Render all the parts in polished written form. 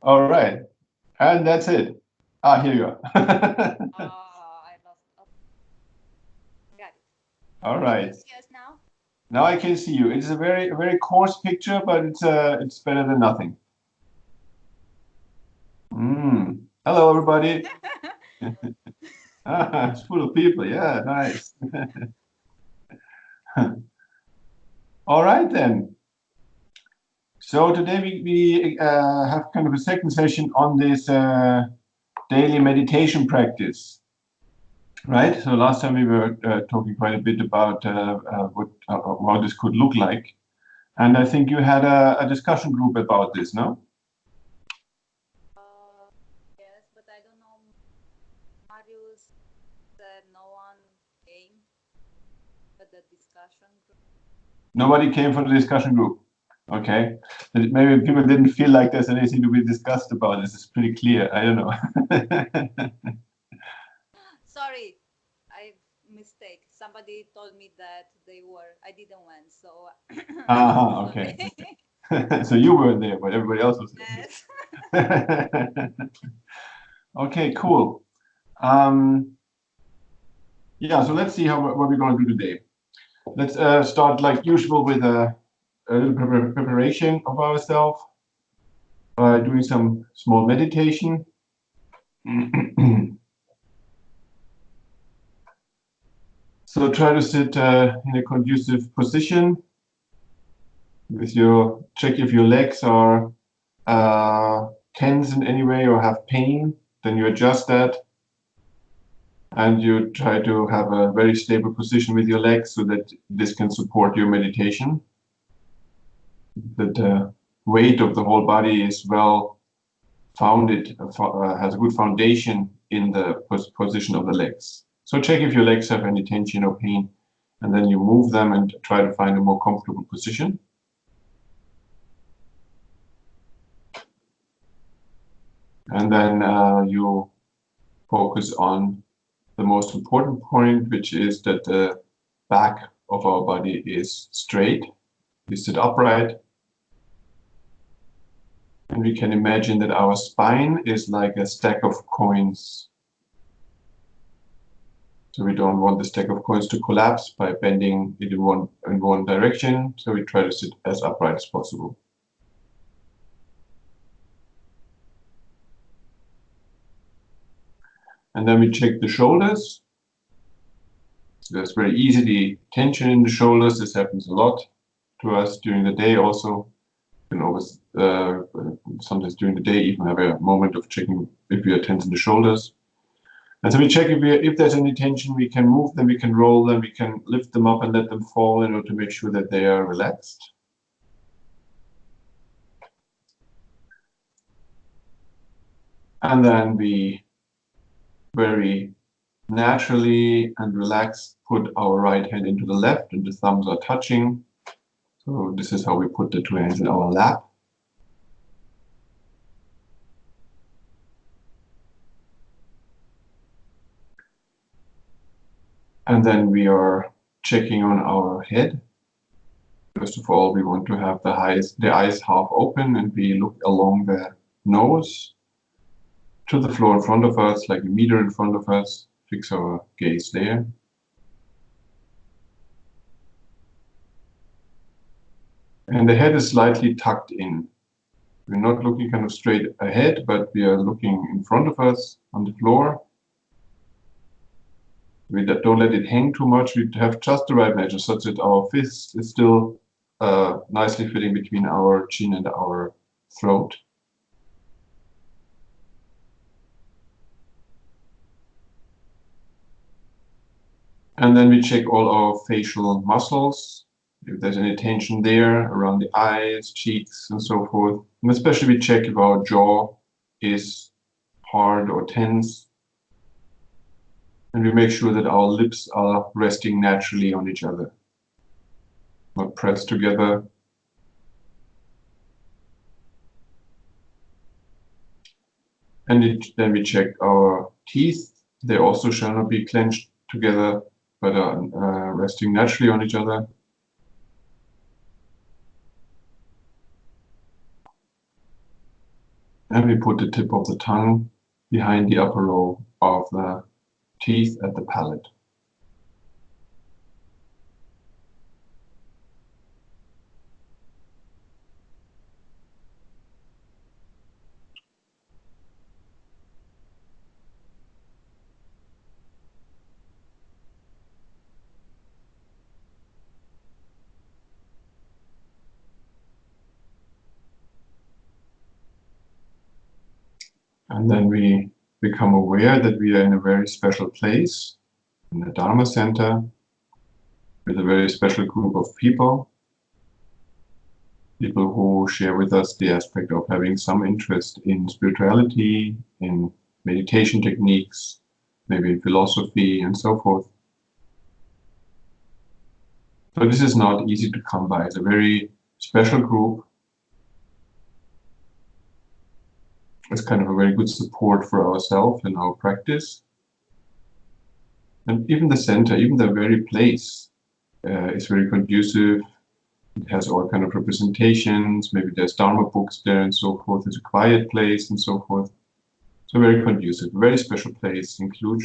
All right. And that's it. Ah, here you are. I lost. Oh, got it. All Can you right. see us now? Now I can see you. It's a very coarse picture, but it's better than nothing. Hello, everybody. Ah, it's full of people. Yeah, nice. All right then. So today we have kind of a second session on this daily meditation practice, right? So last time we were talking quite a bit about how this could look like, and I think you had a discussion group about this, no? Uh, yes, but I don't know. Marius said no one came at the discussion group. Nobody came for the discussion group. Okay, maybe people didn't feel like there's anything to be discussed about. This is pretty clear. I don't know. Sorry, I mistake. Somebody told me that they were. I didn't went, so Okay. sorry. So you weren't there, but everybody else was Yes. there. Okay, cool. Um, yeah, so let's see what we're going to do today. Let's start like usual with a little preparation of ourselves by doing some small meditation. So try to sit in a conducive position with check if your legs are tense in any way or have pain, then you adjust that and you try to have a very stable position with your legs so that this can support your meditation. That the weight of the whole body is well founded, has a good foundation in the position of the legs. So check if your legs have any tension or pain, and then you move them and try to find a more comfortable position. And then you focus on the most important point, which is that the back of our body is straight. We sit upright. And we can imagine that our spine is like a stack of coins. So we don't want the stack of coins to collapse by bending it in one direction. So we try to sit as upright as possible. And then we check the shoulders. So that's very easily tension in the shoulders. This happens a lot to us during the day also. You can always, sometimes during the day, even have a moment of checking if we are tense in the shoulders. And so we check if there's any tension, we can move them, we can roll them, we can lift them up and let them fall in order to make sure that they are relaxed. And then we very naturally and relaxed put our right hand into the left and the thumbs are touching. So this is how we put the two hands in our lap. And then we are checking on our head. First of all, we want to have the eyes half open and we look along the nose to the floor in front of us, like a meter in front of us. Fix our gaze there. And the head is slightly tucked in. We're not looking kind of straight ahead, but we are looking in front of us on the floor. We don't let it hang too much. We have just the right measure such that our fist is still nicely fitting between our chin and our throat. And then we check all our facial muscles, if there's any tension there around the eyes, cheeks, and so forth. And especially we check if our jaw is hard or tense. And we make sure that our lips are resting naturally on each other, not pressed together. And then we check our teeth. They also shall not be clenched together, but are resting naturally on each other. And we put the tip of the tongue behind the upper row of the teeth at the palate. And then we become aware that we are in a very special place, in the Dharma center, with a very special group of people who share with us the aspect of having some interest in spirituality, in meditation techniques, maybe in philosophy, and so forth. So this is not easy to come by. It's a very special group. It's kind of a very good support for ourselves and our practice. And even the center, even the very place is very conducive. It has all kind of representations. Maybe there's Dharma books there and so forth. It's a quiet place and so forth. So very conducive, very special place in Cluj.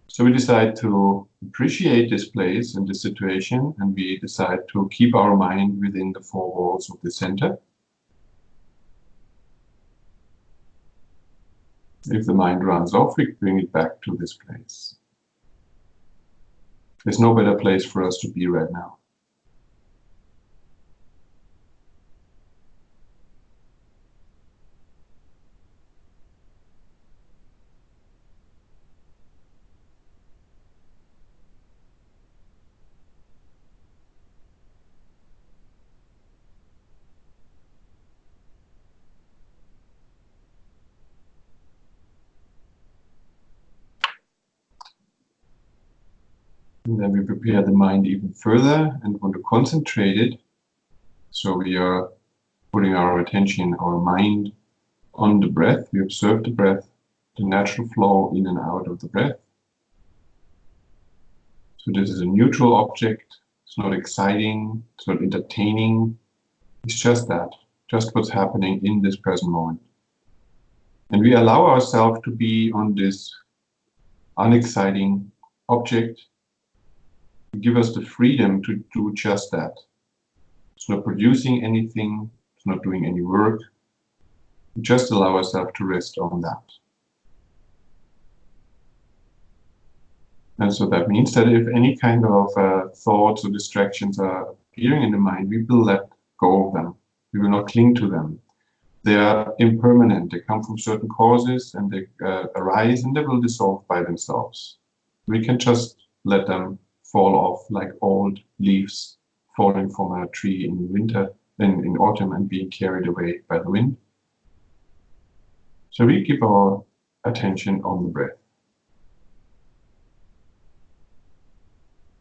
So we decide to appreciate this place and this situation, and we decide to keep our mind within the four walls of the center. If the mind runs off, we bring it back to this place. There's no better place for us to be right now. And then we prepare the mind even further and want to concentrate it. So we are putting our attention, our mind on the breath. We observe the breath, the natural flow in and out of the breath. So this is a neutral object. It's not exciting, it's not entertaining. It's just that, just what's happening in this present moment. And we allow ourselves to be on this unexciting object. Give us the freedom to do just that. It's not producing anything, it's not doing any work. We just allow ourselves to rest on that. And so that means that if any kind of thoughts or distractions are appearing in the mind, we will let go of them. We will not cling to them. They are impermanent. They come from certain causes and they arise and they will dissolve by themselves. We can just let them fall off like old leaves falling from a tree in winter, in autumn, and being carried away by the wind. So we keep our attention on the breath.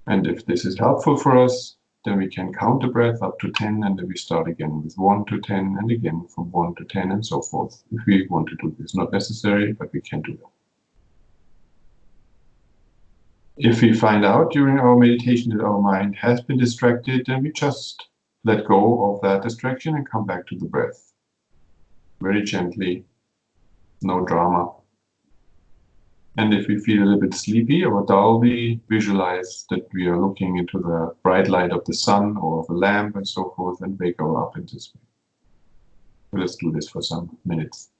And if this is helpful for us, then we can count the breath up to 10, and then we start again with 1 to 10, and again from 1 to 10, and so forth. If we want to do this, not necessary, but we can do that. If we find out during our meditation that our mind has been distracted, then we just let go of that distraction and come back to the breath. Very gently, no drama. And if we feel a little bit sleepy or dull, we visualize that we are looking into the bright light of the sun or of a lamp and so forth, and wake up in this way. So let's do this for some minutes.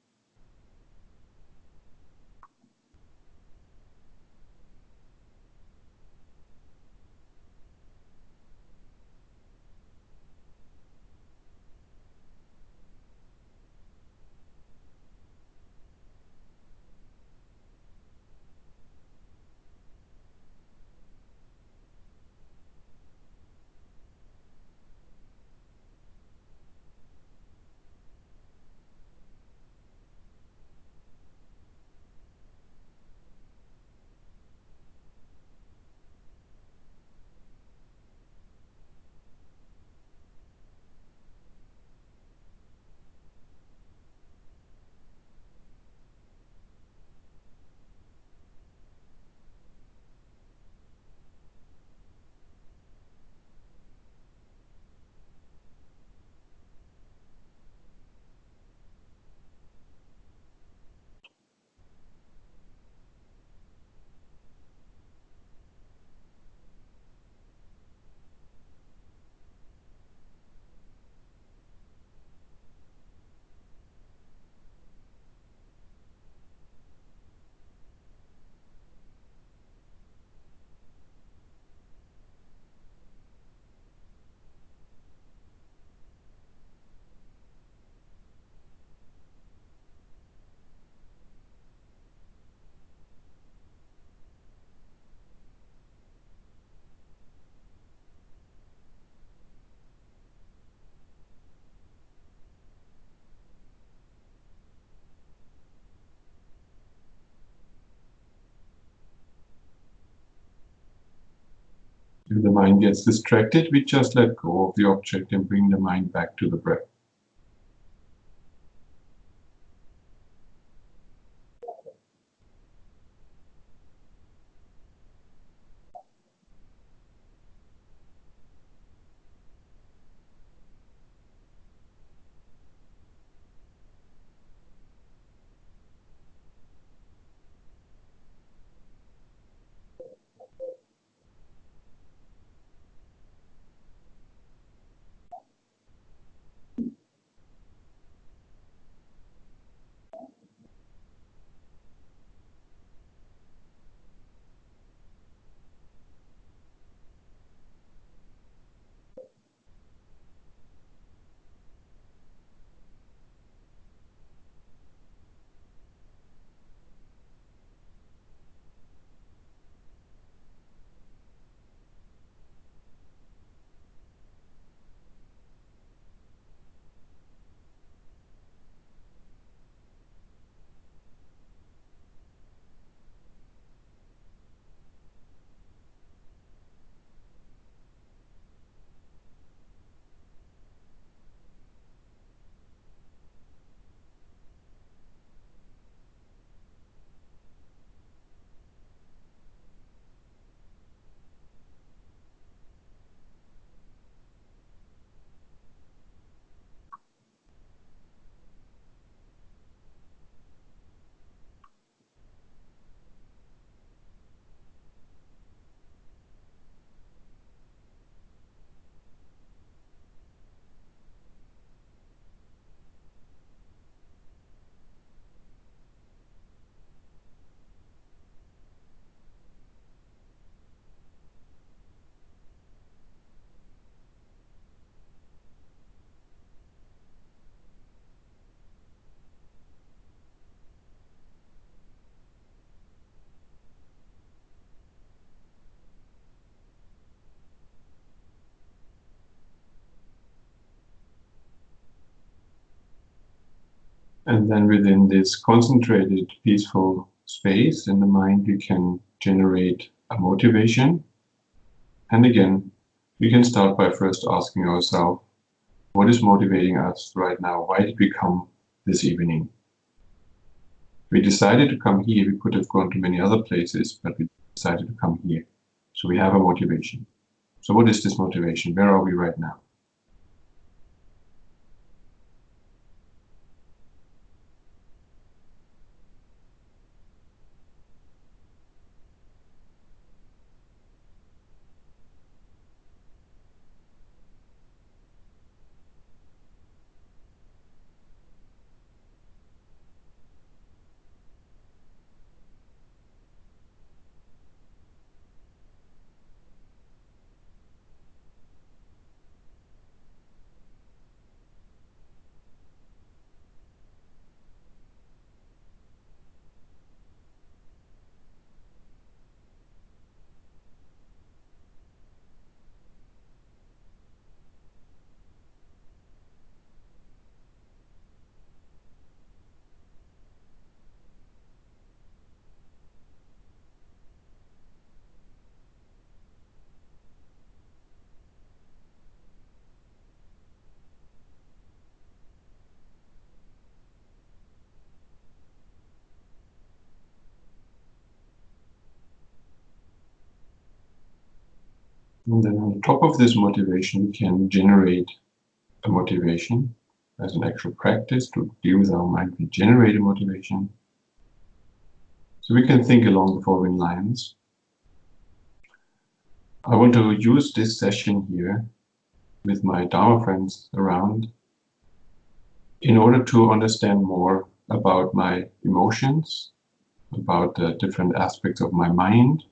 mind gets distracted, we just let go of the object and bring the mind back to the breath. And then within this concentrated, peaceful space in the mind, we can generate a motivation. And again, we can start by first asking ourselves, what is motivating us right now? Why did we come this evening? We decided to come here. We could have gone to many other places, but we decided to come here. So we have a motivation. So what is this motivation? Where are we right now? And then on top of this motivation, we can generate a motivation as an actual practice to deal with our mind. We generate a motivation. So we can think along the following lines. I want to use this session here with my Dharma friends around in order to understand more about my emotions, about the different aspects of my mind,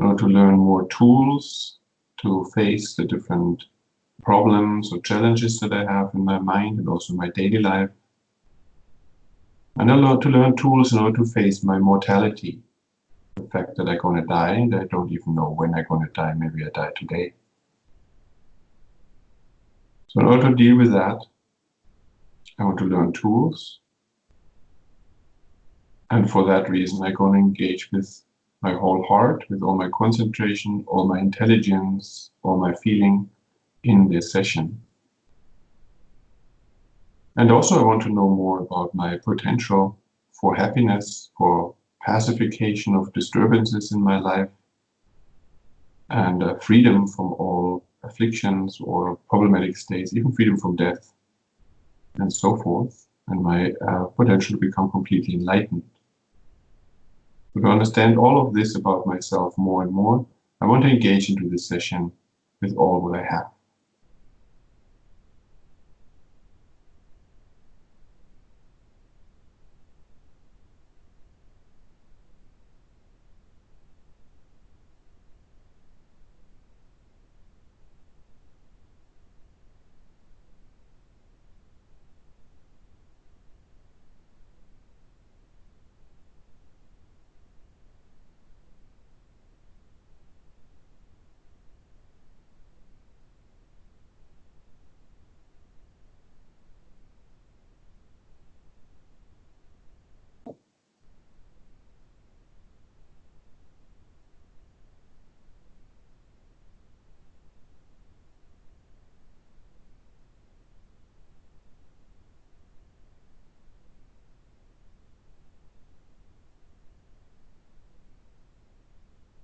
in order to learn more tools to face the different problems or challenges that I have in my mind and also my daily life. And I learn to learn tools in order to face my mortality, the fact that I'm going to die and I don't even know when I'm going to die. Maybe I die today. So in order to deal with that, I want to learn tools. And for that reason, I'm going to engage with my whole heart, with all my concentration, all my intelligence, all my feeling in this session. And also I want to know more about my potential for happiness, for pacification of disturbances in my life, and freedom from all afflictions or problematic states, even freedom from death, and so forth, and my potential to become completely enlightened. So to understand all of this about myself more and more, I want to engage into this session with all what I have.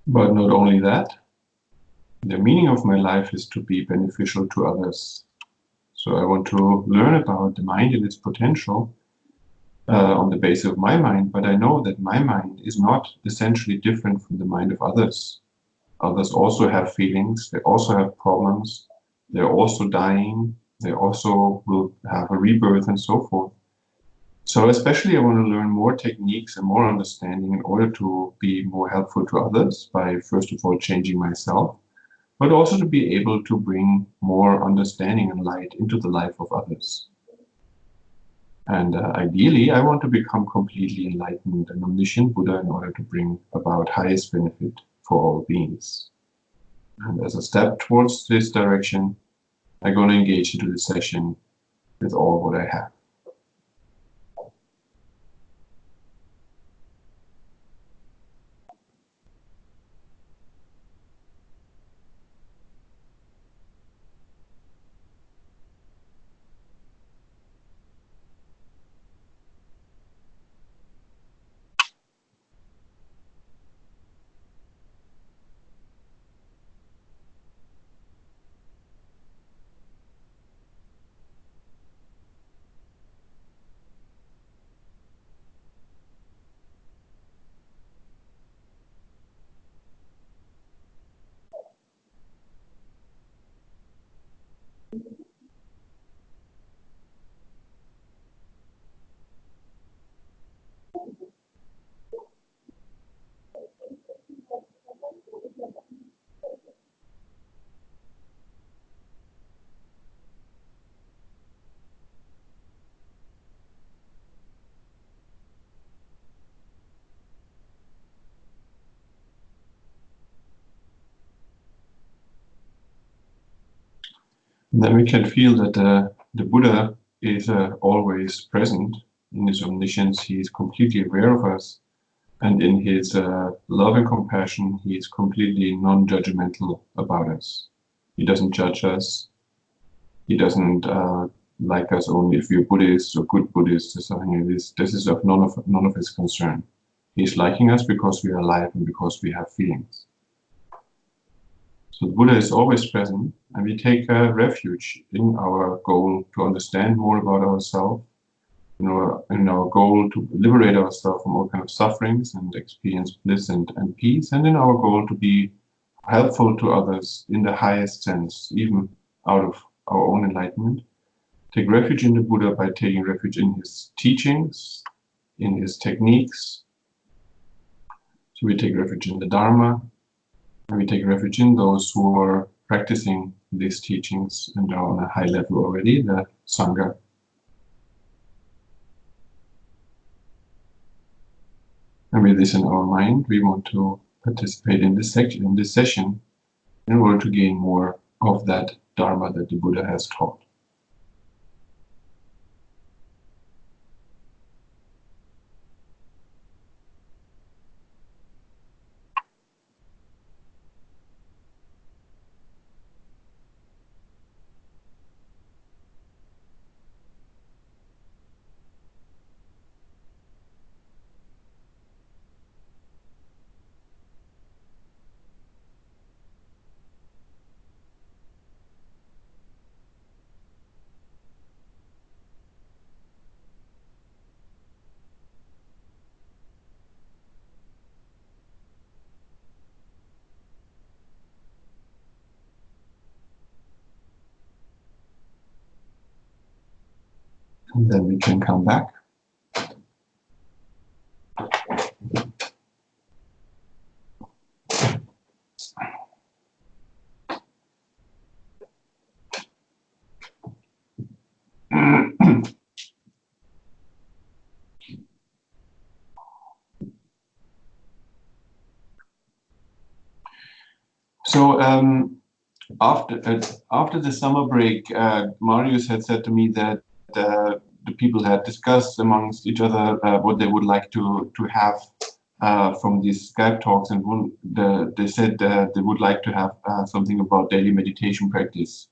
But not only that, the meaning of my life is to be beneficial to others. So I want to learn about the mind and its potential on the basis of my mind, but I know that my mind is not essentially different from the mind of others. Others also have feelings, they also have problems, they're also dying, they also will have a rebirth and so forth. So especially I want to learn more techniques and more understanding in order to be more helpful to others by, first of all, changing myself, but also to be able to bring more understanding and light into the life of others. And ideally, I want to become completely enlightened and omniscient Buddha in order to bring about highest benefit for all beings. And as a step towards this direction, I'm going to engage into the session with all what I have. And then we can feel that the Buddha is always present in his omniscience. He is completely aware of us. And in his love and compassion, he is completely non-judgmental about us. He doesn't judge us. He doesn't like us only if we're Buddhists or good Buddhists or something like this. This is of none of his concern. He's liking us because we are alive and because we have feelings. So the Buddha is always present, and we take refuge in our goal to understand more about ourselves, in our goal to liberate ourselves from all kinds of sufferings and experience bliss and peace, and in our goal to be helpful to others in the highest sense, even out of our own enlightenment. Take refuge in the Buddha by taking refuge in his teachings, in his techniques. So we take refuge in the Dharma, and we take refuge in those who are practicing these teachings and are on a high level already, the Sangha. And with this in our mind, we want to participate in this session in order to gain more of that Dharma that the Buddha has taught. And then we can come back. So after the summer break, Marius had said to me that the people had discussed amongst each other what they would like to have from these Skype talks, and they said they would like to have something about daily meditation practice,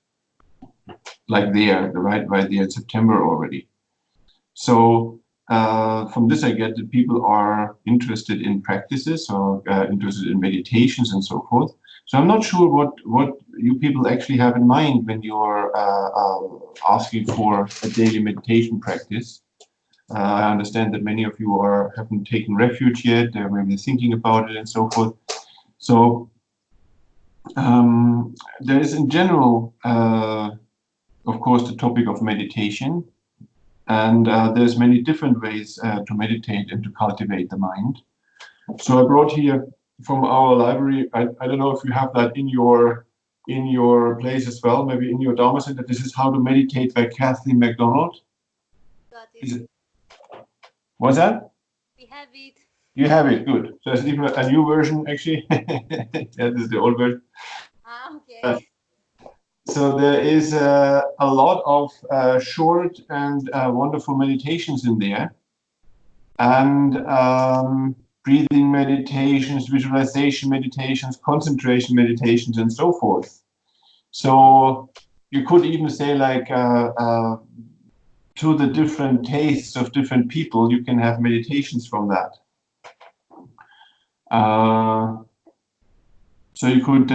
like right there in September already. So from this, I get that people are interested in practices or interested in meditations and so forth. So I'm not sure what you people actually have in mind when you're asking for a daily meditation practice. I understand that many of you haven't taken refuge yet. They're maybe thinking about it and so forth. So there is in general, of course, the topic of meditation. And there's many different ways to meditate and to cultivate the mind. So I brought here from our library, I don't know if you have that in your place as well, maybe in your Dharma Center. This is How to Meditate by Kathleen MacDonald. Got it. What's that? We have it. You have it, good. So there's even a new version actually. Yeah, this is the old version. Okay. So there is a lot of short and wonderful meditations in there. And breathing meditations, visualization meditations, concentration meditations, and so forth. So you could even say, like, to the different tastes of different people, you can have meditations from that. So you could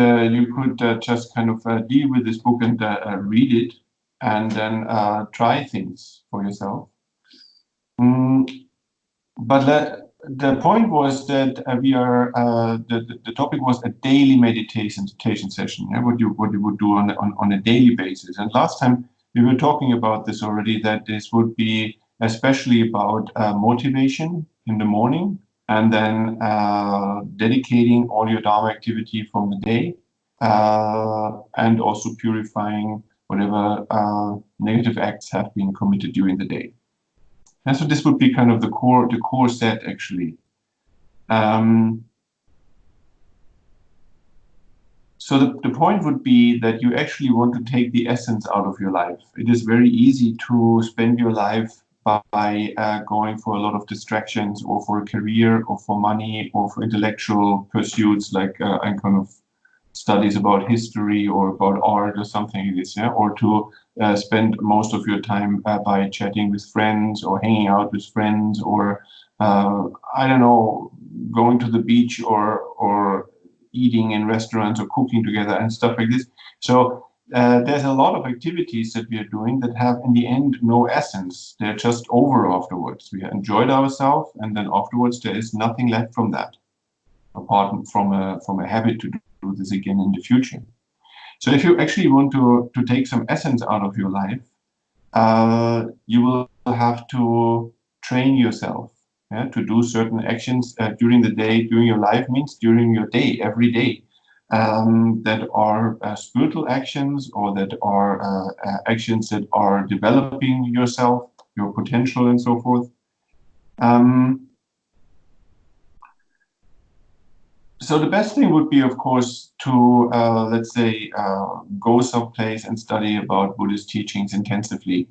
just kind of deal with this book and read it, and then try things for yourself. But the point was that the topic was a daily meditation session. Yeah? What you would do on a daily basis. And last time we were talking about this already, that this would be especially about motivation in the morning, and then dedicating all your Dharma activity from the day, and also purifying whatever negative acts have been committed during the day. And so this would be kind of the core set, actually. So the point would be that you actually want to take the essence out of your life. It is very easy to spend your life by going for a lot of distractions, or for a career, or for money, or for intellectual pursuits, like and kind of studies about history or about art or something like this, yeah? Or to spend most of your time by chatting with friends, or hanging out with friends, or I don't know, going to the beach, or eating in restaurants, or cooking together and stuff like this. So there's a lot of activities that we are doing that have in the end no essence. They're just over afterwards. We enjoyed ourselves, and then afterwards there is nothing left from that, apart from a habit to do this again in the future. So if you actually want to take some essence out of your life, you will have to train yourself, yeah, to do certain actions during the day. During your life means during your day, every day, that are spiritual actions, or that are actions that are developing yourself, your potential, and so forth. So the best thing would be, of course, to, let's say, go someplace and study about Buddhist teachings intensively.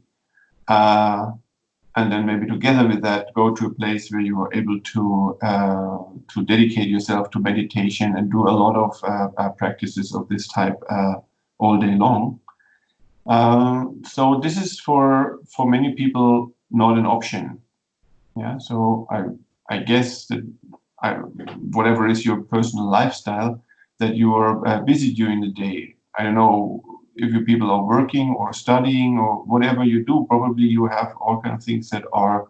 And then maybe together with that, go to a place where you are able to dedicate yourself to meditation and do a lot of practices of this type all day long. So this is for many people not an option. Yeah. So I guess that whatever is your personal lifestyle, that you are busy during the day. I don't know if you people are working or studying or whatever you do. Probably you have all kinds of things that are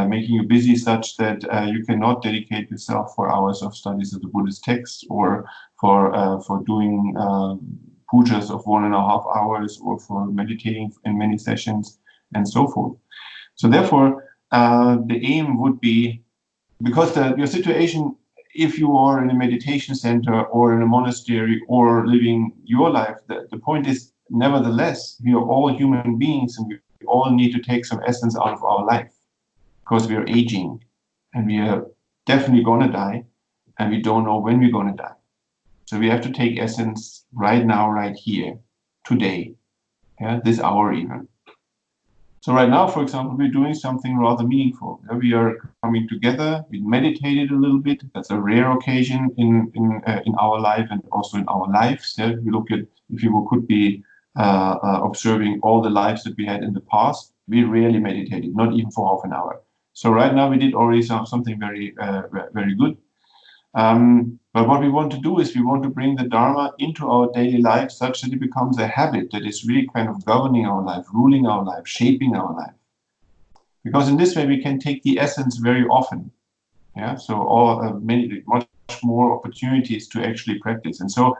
making you busy, such that you cannot dedicate yourself for hours of studies of the Buddhist texts, or for doing pujas of 1.5 hours, or for meditating in many sessions and so forth. So therefore, the aim would be, because your situation, if you are in a meditation center or in a monastery or living your life, the point is, nevertheless, we are all human beings and we all need to take some essence out of our life, because we are aging and we are definitely going to die and we don't know when we're going to die. So we have to take essence right now, right here, today, yeah, this hour even. So right now, for example, we're doing something rather meaningful. We are coming together. We meditated a little bit. That's a rare occasion in our life and also in our lives. Yeah? We look at, if you could be observing all the lives that we had in the past, we rarely meditated, not even for half an hour. So right now we did already something very good. But what we want to do is we want to bring the Dharma into our daily life such that it becomes a habit that is really kind of governing our life, ruling our life, shaping our life. Because in this way we can take the essence very often. Yeah, so much more opportunities to actually practice. And so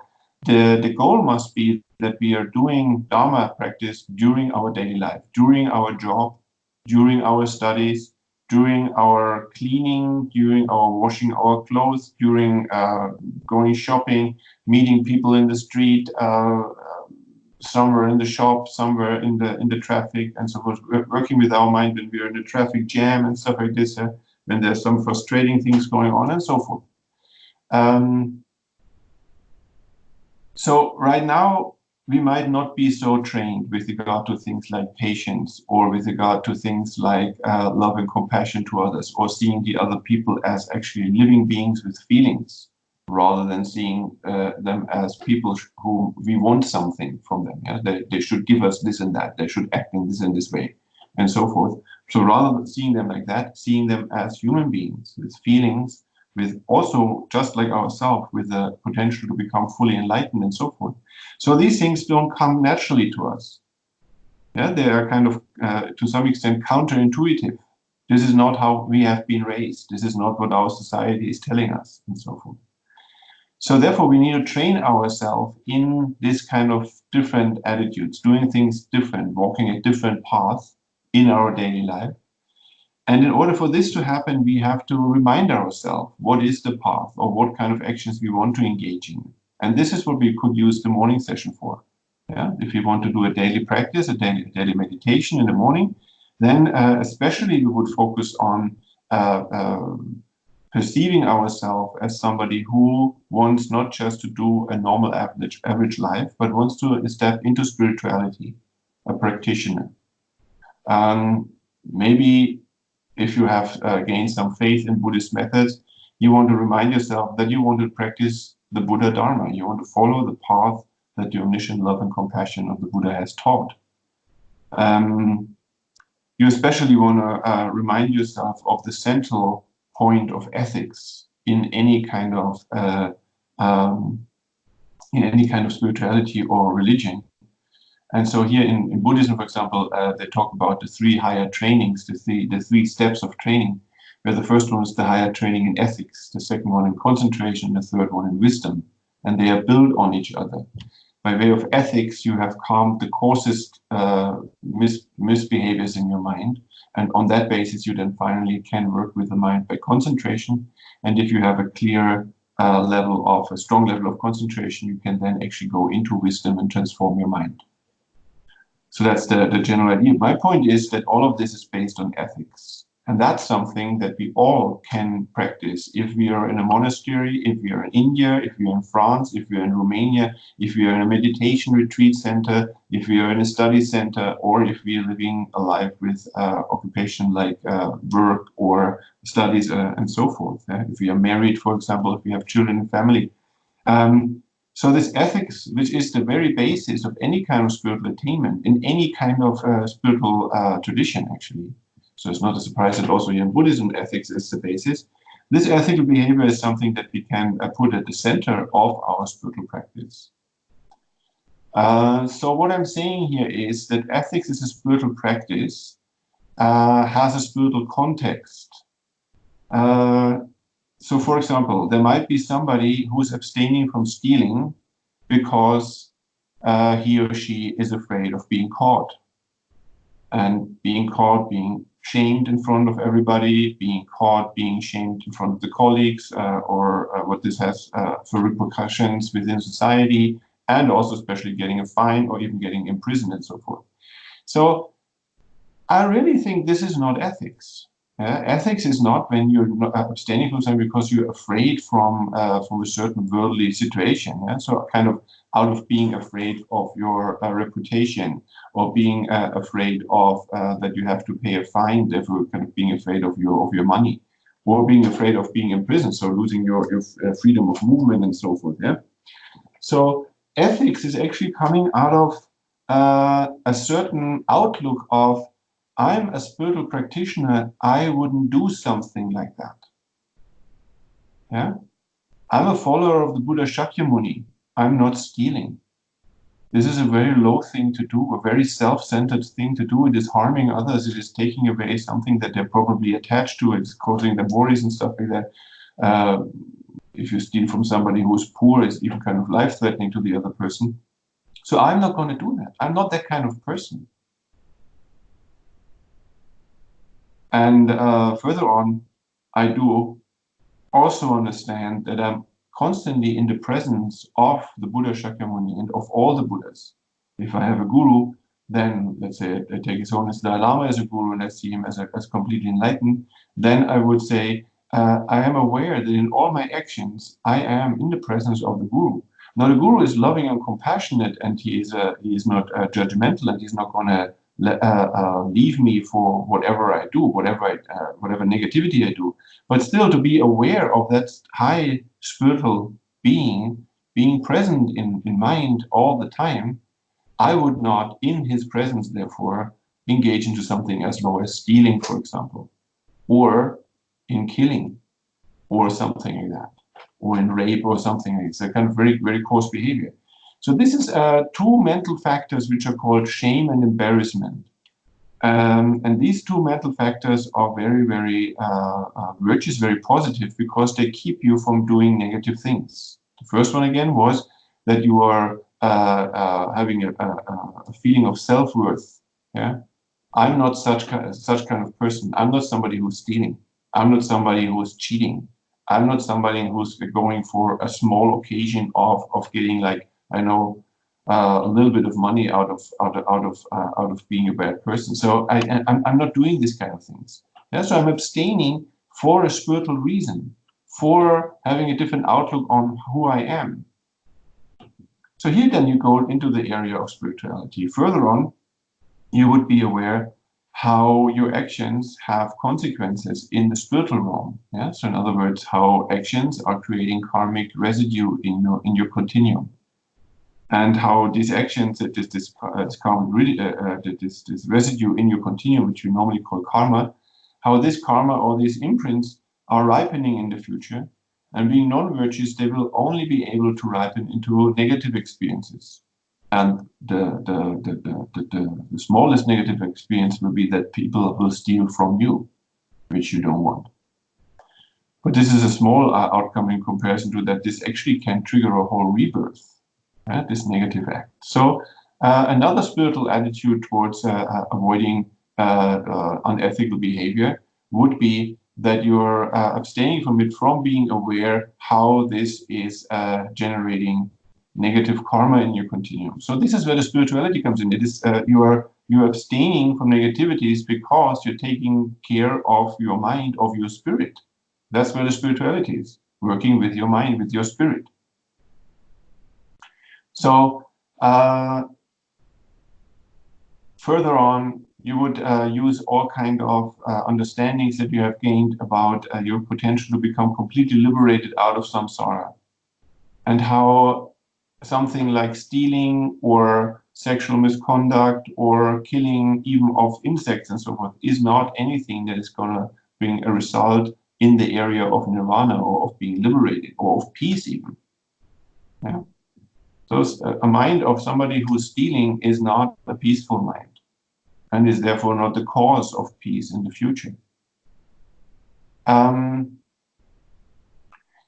the goal must be that we are doing Dharma practice during our daily life, during our job, during our studies, during our cleaning, during our washing our clothes, during going shopping, meeting people in the street, somewhere in the shop, somewhere in the traffic, and so forth. Working with our mind when we are in a traffic jam and stuff like this, when there's some frustrating things going on, and so forth. So right now, we might not be so trained with regard to things like patience, or with regard to things like love and compassion to others, or seeing the other people as actually living beings with feelings, rather than seeing them as people who we want something from them. Yeah? They should give us this and that. They should act in this way, and so forth. So rather than seeing them like that, seeing them as human beings with feelings, with also, just like ourselves, with the potential to become fully enlightened and so forth. So these things don't come naturally to us. Yeah, they are kind of, to some extent, counterintuitive. This is not how we have been raised. This is not what our society is telling us, and so forth. So therefore, we need to train ourselves in this kind of different attitudes, doing things different, walking a different path in our daily life. And in order for this to happen, we have to remind ourselves what is the path, or what kind of actions we want to engage in. And this is what we could use the morning session for. Yeah? If you want to do a daily practice, a daily meditation in the morning, then especially we would focus on perceiving ourselves as somebody who wants not just to do a normal average life, but wants to step into spirituality, a practitioner. Maybe if you have gained some faith in Buddhist methods, you want to remind yourself that you want to practice the Buddha Dharma. You want to follow the path that the omniscient love and compassion of the Buddha has taught. You especially want to remind yourself of the central point of ethics in any kind of spirituality or religion. And so here in Buddhism, for example, they talk about the three higher trainings, the three steps of training, where the first one is the higher training in ethics, the second one in concentration, the third one in wisdom. And they are built on each other. By way of ethics, you have calmed the coarsest misbehaviors in your mind. And on that basis, you then finally can work with the mind by concentration. And if you have a clear a strong level of concentration, you can then actually go into wisdom and transform your mind. So that's the general idea. My point is that all of this is based on ethics. And that's something that we all can practice. If we are in a monastery, if we are in India, if we are in France, if we are in Romania, if we are in a meditation retreat center, if we are in a study center, or if we are living a life with occupation like work or studies and so forth. If we are married, for example, if we have children and family. So this ethics, which is the very basis of any kind of spiritual attainment, in any kind of spiritual tradition, actually. So it's not a surprise that also in Buddhism, ethics is the basis. This ethical behavior is something that we can put at the center of our spiritual practice. So what I'm saying here is that ethics is a spiritual practice, has a spiritual context. So, for example, there might be somebody who's abstaining from stealing because he or she is afraid of being caught. And being caught, being shamed in front of everybody, being caught, being shamed in front of the colleagues, or what this has for repercussions within society, and also especially getting a fine or even getting imprisoned and so forth. So I really think this is not ethics. Ethics is not when you're abstaining from something because you're afraid from a certain worldly situation. Yeah? So kind of out of being afraid of your reputation, or being afraid of that you have to pay a fine, therefore kind of being afraid of your money, or being afraid of being in prison, so losing your freedom of movement and so forth. Yeah. So ethics is actually coming out of a certain outlook of, I'm a spiritual practitioner, I wouldn't do something like that. Yeah? I'm a follower of the Buddha Shakyamuni, I'm not stealing. This is a very low thing to do, a very self-centered thing to do. It is harming others, it is taking away something that they're probably attached to, it's causing them worries and stuff like that. If you steal from somebody who's poor, it's even kind of life-threatening to the other person. So I'm not going to do that. I'm not that kind of person. And further on, I do also understand that I'm constantly in the presence of the Buddha Shakyamuni and of all the Buddhas. If I have a guru, then let's say I take his Holiness Dalai Lama as a guru and I see him as completely enlightened, then I would say I am aware that in all my actions, I am in the presence of the guru. Now the guru is loving and compassionate, and he is not judgmental, and he's not going to leave me for whatever I do, whatever negativity I do. But still, to be aware of that high spiritual being present in mind all the time, I would not, in his presence, therefore, engage into something as low as stealing, for example, or in killing, or something like that, or in rape or something. It's a kind of very, very coarse behavior. So this is two mental factors which are called shame and embarrassment. And these two mental factors are very, very virtuous, very positive, because they keep you from doing negative things. The first one, again, was that you are having a feeling of self-worth. Yeah, I'm not such kind of person. I'm not somebody who's stealing. I'm not somebody who's cheating. I'm not somebody who's going for a small occasion of getting, like, I know, a little bit of money out of being a bad person. So I'm not doing these kind of things. Yeah, so I'm abstaining for a spiritual reason, for having a different outlook on who I am. So here then you go into the area of spirituality. Further on, you would be aware how your actions have consequences in the spiritual realm. Yeah? So in other words, how actions are creating karmic residue in your continuum. And how these actions, this residue in your continuum, which we normally call karma, how this karma or these imprints are ripening in the future. And being non-virtuous, they will only be able to ripen into negative experiences. And the smallest negative experience will be that people will steal from you, which you don't want. But this is a small outcome in comparison to that. This actually can trigger a whole rebirth. This negative act. So another spiritual attitude towards avoiding unethical behavior would be that you're abstaining from it, from being aware how this is generating negative karma in your continuum. So this is where the spirituality comes in. It is you're abstaining from negativities because you're taking care of your mind, of your spirit. That's where the spirituality is, working with your mind, with your spirit. So further on, you would use all kind of understandings that you have gained about your potential to become completely liberated out of samsara, and how something like stealing or sexual misconduct or killing even of insects and so forth is not anything that is going to bring a result in the area of nirvana or of being liberated or of peace even. Yeah. So a mind of somebody who's stealing is not a peaceful mind, and is therefore not the cause of peace in the future.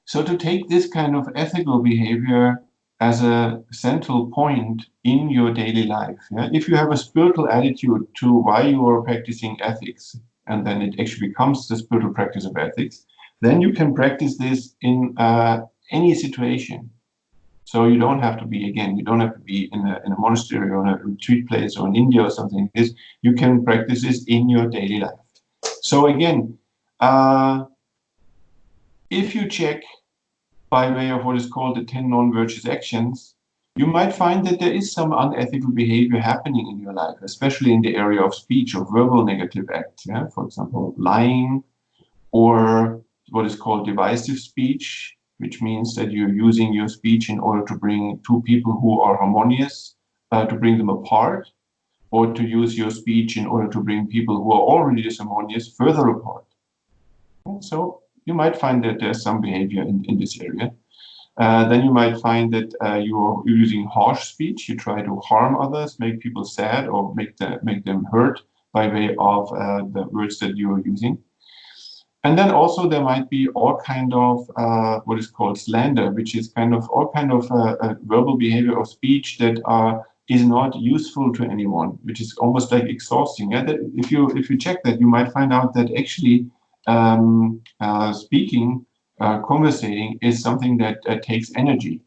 So to take this kind of ethical behavior as a central point in your daily life, yeah? If you have a spiritual attitude to why you are practicing ethics, and then it actually becomes the spiritual practice of ethics, then you can practice this in any situation. So you don't have to be, again, you don't have to be in a monastery or in a retreat place or in India or something like this. You can practice this in your daily life. So again, if you check by way of what is called the 10 non-virtuous actions, you might find that there is some unethical behavior happening in your life, especially in the area of speech or verbal negative acts. Yeah? For example, lying, or what is called divisive speech, which means that you're using your speech in order to bring two people who are harmonious, to bring them apart, or to use your speech in order to bring people who are already disharmonious further apart. And so you might find that there's some behavior in this area. Then you might find that you're using harsh speech. You try to harm others, make people sad, or make them hurt by way of the words that you're using. And then also there might be all kind of what is called slander, which is kind of all kind of verbal behavior or speech that is not useful to anyone, which is almost like exhausting. Yeah? That if you check that, you might find out that actually speaking, conversating is something that takes energy,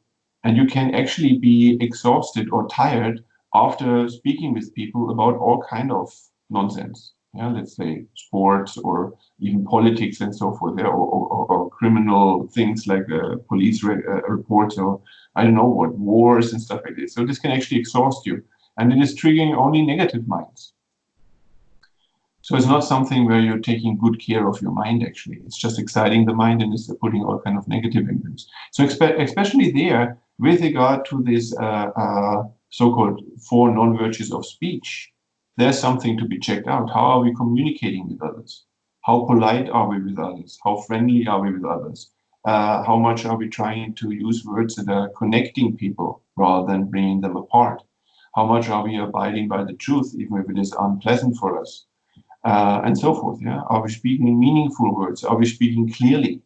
and you can actually be exhausted or tired after speaking with people about all kind of nonsense. Yeah, let's say sports or even politics and so forth, or criminal things like police reports, or I don't know what, wars and stuff like this. So this can actually exhaust you, and it is triggering only negative minds. So it's not something where you're taking good care of your mind, actually. It's just exciting the mind and it's putting all kind of negative influence. So especially there, with regard to this so-called 4 non-virtues of speech, there's something to be checked out. How are we communicating with others? How polite are we with others? How friendly are we with others? How much are we trying to use words that are connecting people rather than bringing them apart? How much are we abiding by the truth, even if it is unpleasant for us? And so forth. Yeah, are we speaking meaningful words? Are we speaking clearly?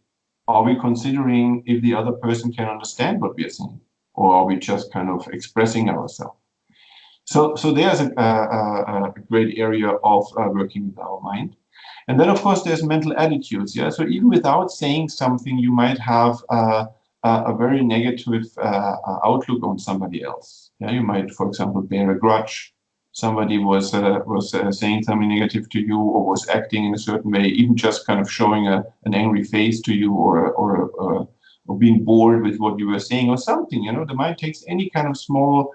Are we considering if the other person can understand what we are saying, or are we just kind of expressing ourselves? So there's a great area of working with our mind. And then, of course, there's mental attitudes. Yeah, so even without saying something, you might have a very negative outlook on somebody else. Yeah, you might, for example, bear a grudge. Somebody was saying something negative to you, or was acting in a certain way, even just kind of showing an angry face to you, or being bored with what you were saying, or something. You know, the mind takes any kind of small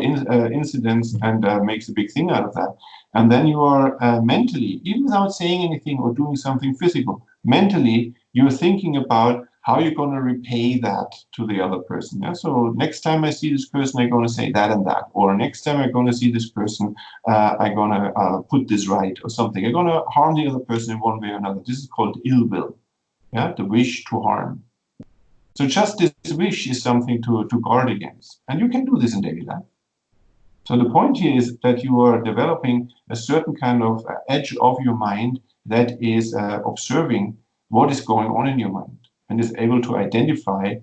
incidents and makes a big thing out of that. And then you are mentally, even without saying anything or doing something physical, mentally you're thinking about how you're going to repay that to the other person. Yeah? So next time I see this person, I'm going to say that and that. Or next time I'm going to see this person, I'm going to put this right or something. I'm going to harm the other person in one way or another. This is called ill will, yeah? The wish to harm. So just this wish is something to guard against. And you can do this in daily life. So the point here is that you are developing a certain kind of edge of your mind that is observing what is going on in your mind, and is able to identify,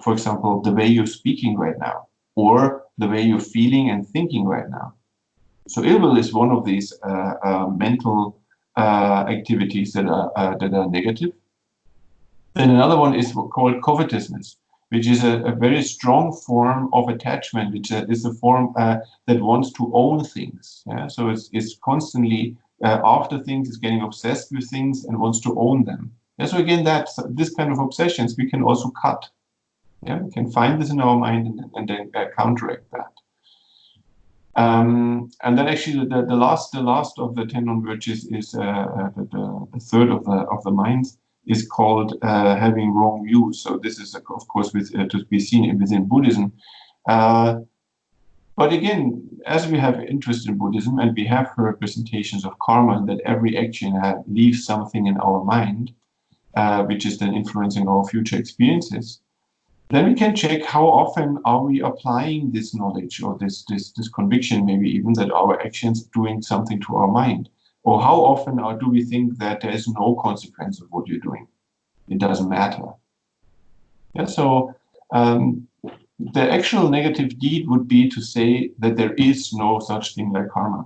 for example, the way you're speaking right now, or the way you're feeling and thinking right now. So ill will is one of these mental activities that are negative. Then another one is called covetousness, which is a very strong form of attachment, which is a form that wants to own things. Yeah? So it's constantly after things, it's getting obsessed with things and wants to own them. Yeah? So again, this kind of obsessions we can also cut. Yeah? We can find this in our mind and then counteract that. And then actually the last of the 10 non-virtues is the third of the minds, is called having wrong views. So this is, of course, to be seen within Buddhism. But again, as we have interest in Buddhism and we have representations of karma, that every action leaves something in our mind, which is then influencing our future experiences, then we can check how often are we applying this knowledge or this conviction, maybe even, that our actions are doing something to our mind. Or how often do we think that there is no consequence of what you're doing? It doesn't matter. Yeah, so the actual negative deed would be to say that there is no such thing like karma.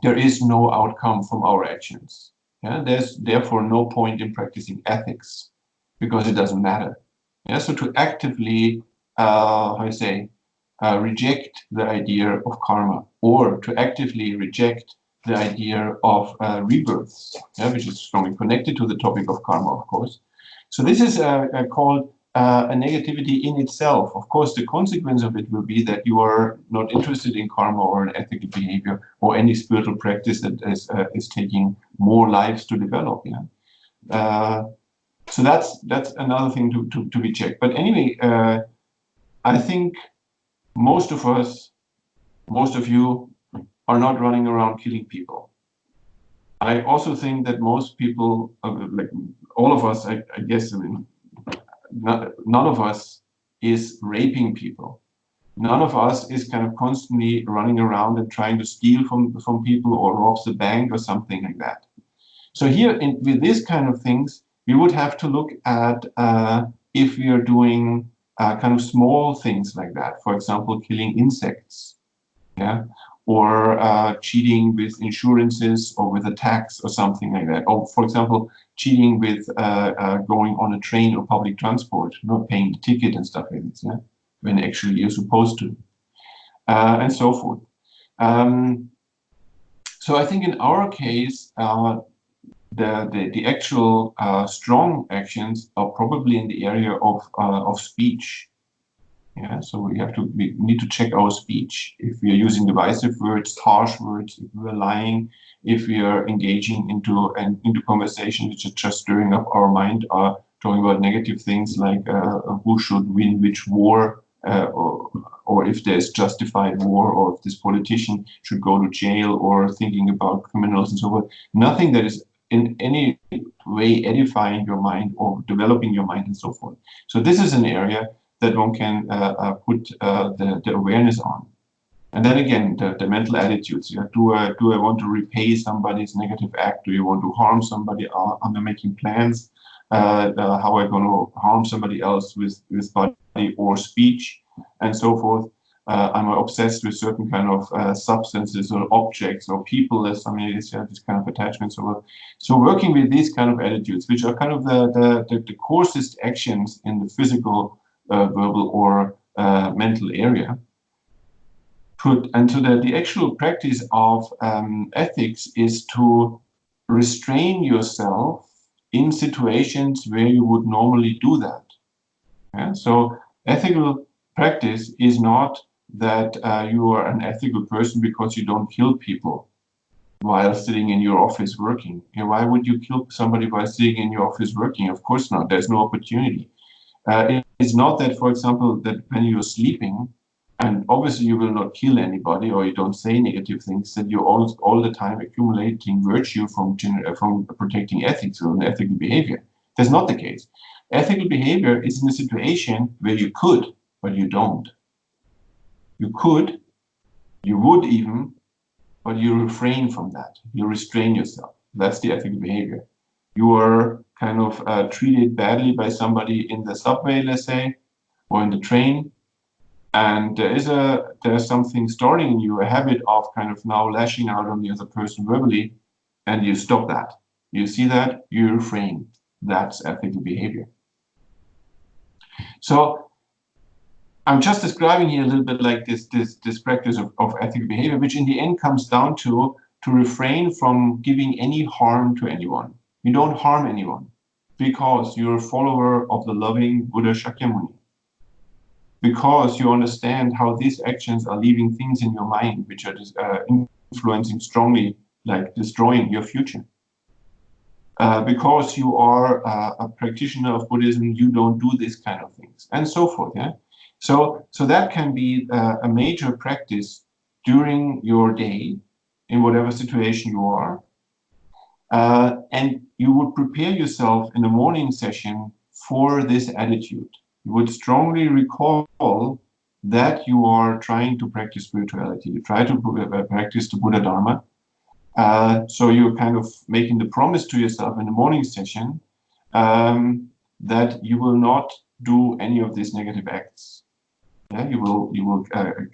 There is no outcome from our actions. Yeah, there's therefore no point in practicing ethics because it doesn't matter. Yeah, so to actively, how I say, reject the idea of karma, or to actively reject the idea of rebirths, yeah, which is strongly connected to the topic of karma, of course. So this is called a negativity in itself. Of course, the consequence of it will be that you are not interested in karma or in ethical behavior or any spiritual practice that is taking more lives to develop. Yeah. So that's another thing to be checked. But anyway, I think most of us, most of you, are not running around killing people. I also think that most people, like all of us, I guess, I mean, none of us is raping people. None of us is kind of constantly running around and trying to steal from people or robs the bank or something like that. So here, with this kind of things, we would have to look at if we are doing kind of small things like that. For example, killing insects, yeah, or cheating with insurances or with a tax or something like that. Or, for example, cheating with going on a train or public transport, not paying the ticket and stuff like this, yeah, when actually you're supposed to, and so forth. So I think in our case, the actual strong actions are probably in the area of speech. Yeah, so we need to check our speech. If we are using divisive words, harsh words, if we are lying, if we are engaging into conversations which are just stirring up our mind, or talking about negative things like who should win which war, or if there's justified war, or if this politician should go to jail, or thinking about criminals and so forth. Nothing that is in any way edifying your mind or developing your mind and so forth. So this is an area that one can put the awareness on. And then again, the mental attitudes. Yeah? Do I want to repay somebody's negative act? Do you want to harm somebody? Am I making plans how I'm going to harm somebody else with body or speech and so forth? Am I obsessed with certain kind of substances or objects or people, as some this kind of attachments? So working with these kind of attitudes, which are kind of the coarsest actions in the physical, verbal, or mental area. And so the actual practice of ethics is to restrain yourself in situations where you would normally do that. Yeah? So ethical practice is not that you are an ethical person because you don't kill people while sitting in your office working. You know, why would you kill somebody while sitting in your office working? Of course not. There's no opportunity. It's not that, for example, that when you're sleeping, and obviously you will not kill anybody or you don't say negative things, that you're all the time accumulating virtue from protecting ethics or ethical behavior. That's not the case. Ethical behavior is in a situation where you could, but you don't. You could, you would even, but you refrain from that. You restrain yourself. That's the ethical behavior. You are kind of treated badly by somebody in the subway, let's say, or in the train, and there's something starting in you, a habit of kind of now lashing out on the other person verbally, and you stop that. You see that, you refrain. That's ethical behavior. So I'm just describing here a little bit like this practice of ethical behavior, which in the end comes down to refrain from giving any harm to anyone. You don't harm anyone because you're a follower of the loving Buddha Shakyamuni. Because you understand how these actions are leaving things in your mind which are influencing strongly, like destroying your future. Because you are a practitioner of Buddhism, you don't do this kind of things, and so forth. Yeah. So that can be a major practice during your day, in whatever situation you are, and you would prepare yourself in the morning session for this attitude. You would strongly recall that you are trying to practice spirituality. You try to practice the Buddha Dharma. So you're kind of making the promise to yourself in the morning session that you will not do any of these negative acts. Yeah? You will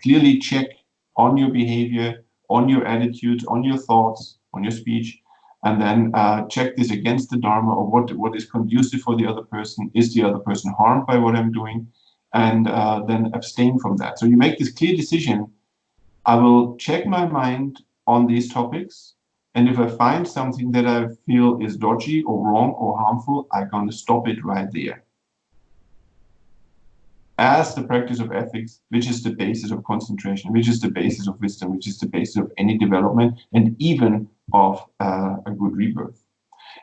clearly check on your behavior, on your attitudes, on your thoughts, on your speech, and then check this against the Dharma, or what is conducive for the other person. Is the other person harmed by what I'm doing? And then abstain from that. So you make this clear decision. I will check my mind on these topics, and if I find something that I feel is dodgy or wrong or harmful, I'm going to stop it right there. As the practice of ethics, which is the basis of concentration, which is the basis of wisdom, which is the basis of any development, and even of a good rebirth.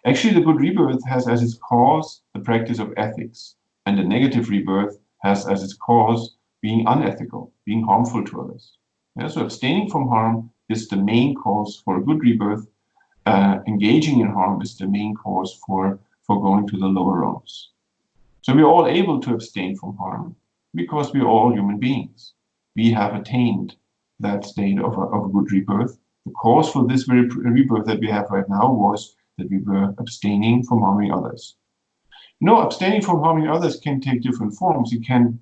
Actually, the good rebirth has as its cause the practice of ethics, and the negative rebirth has as its cause being unethical, being harmful to others. Yeah, so abstaining from harm is the main cause for a good rebirth. Engaging in harm is the main cause for going to the lower realms. So we're all able to abstain from harm because we're all human beings. We have attained that state of a good rebirth. The cause for this very rebirth that we have right now was that we were abstaining from harming others. Abstaining from harming others can take different forms. You can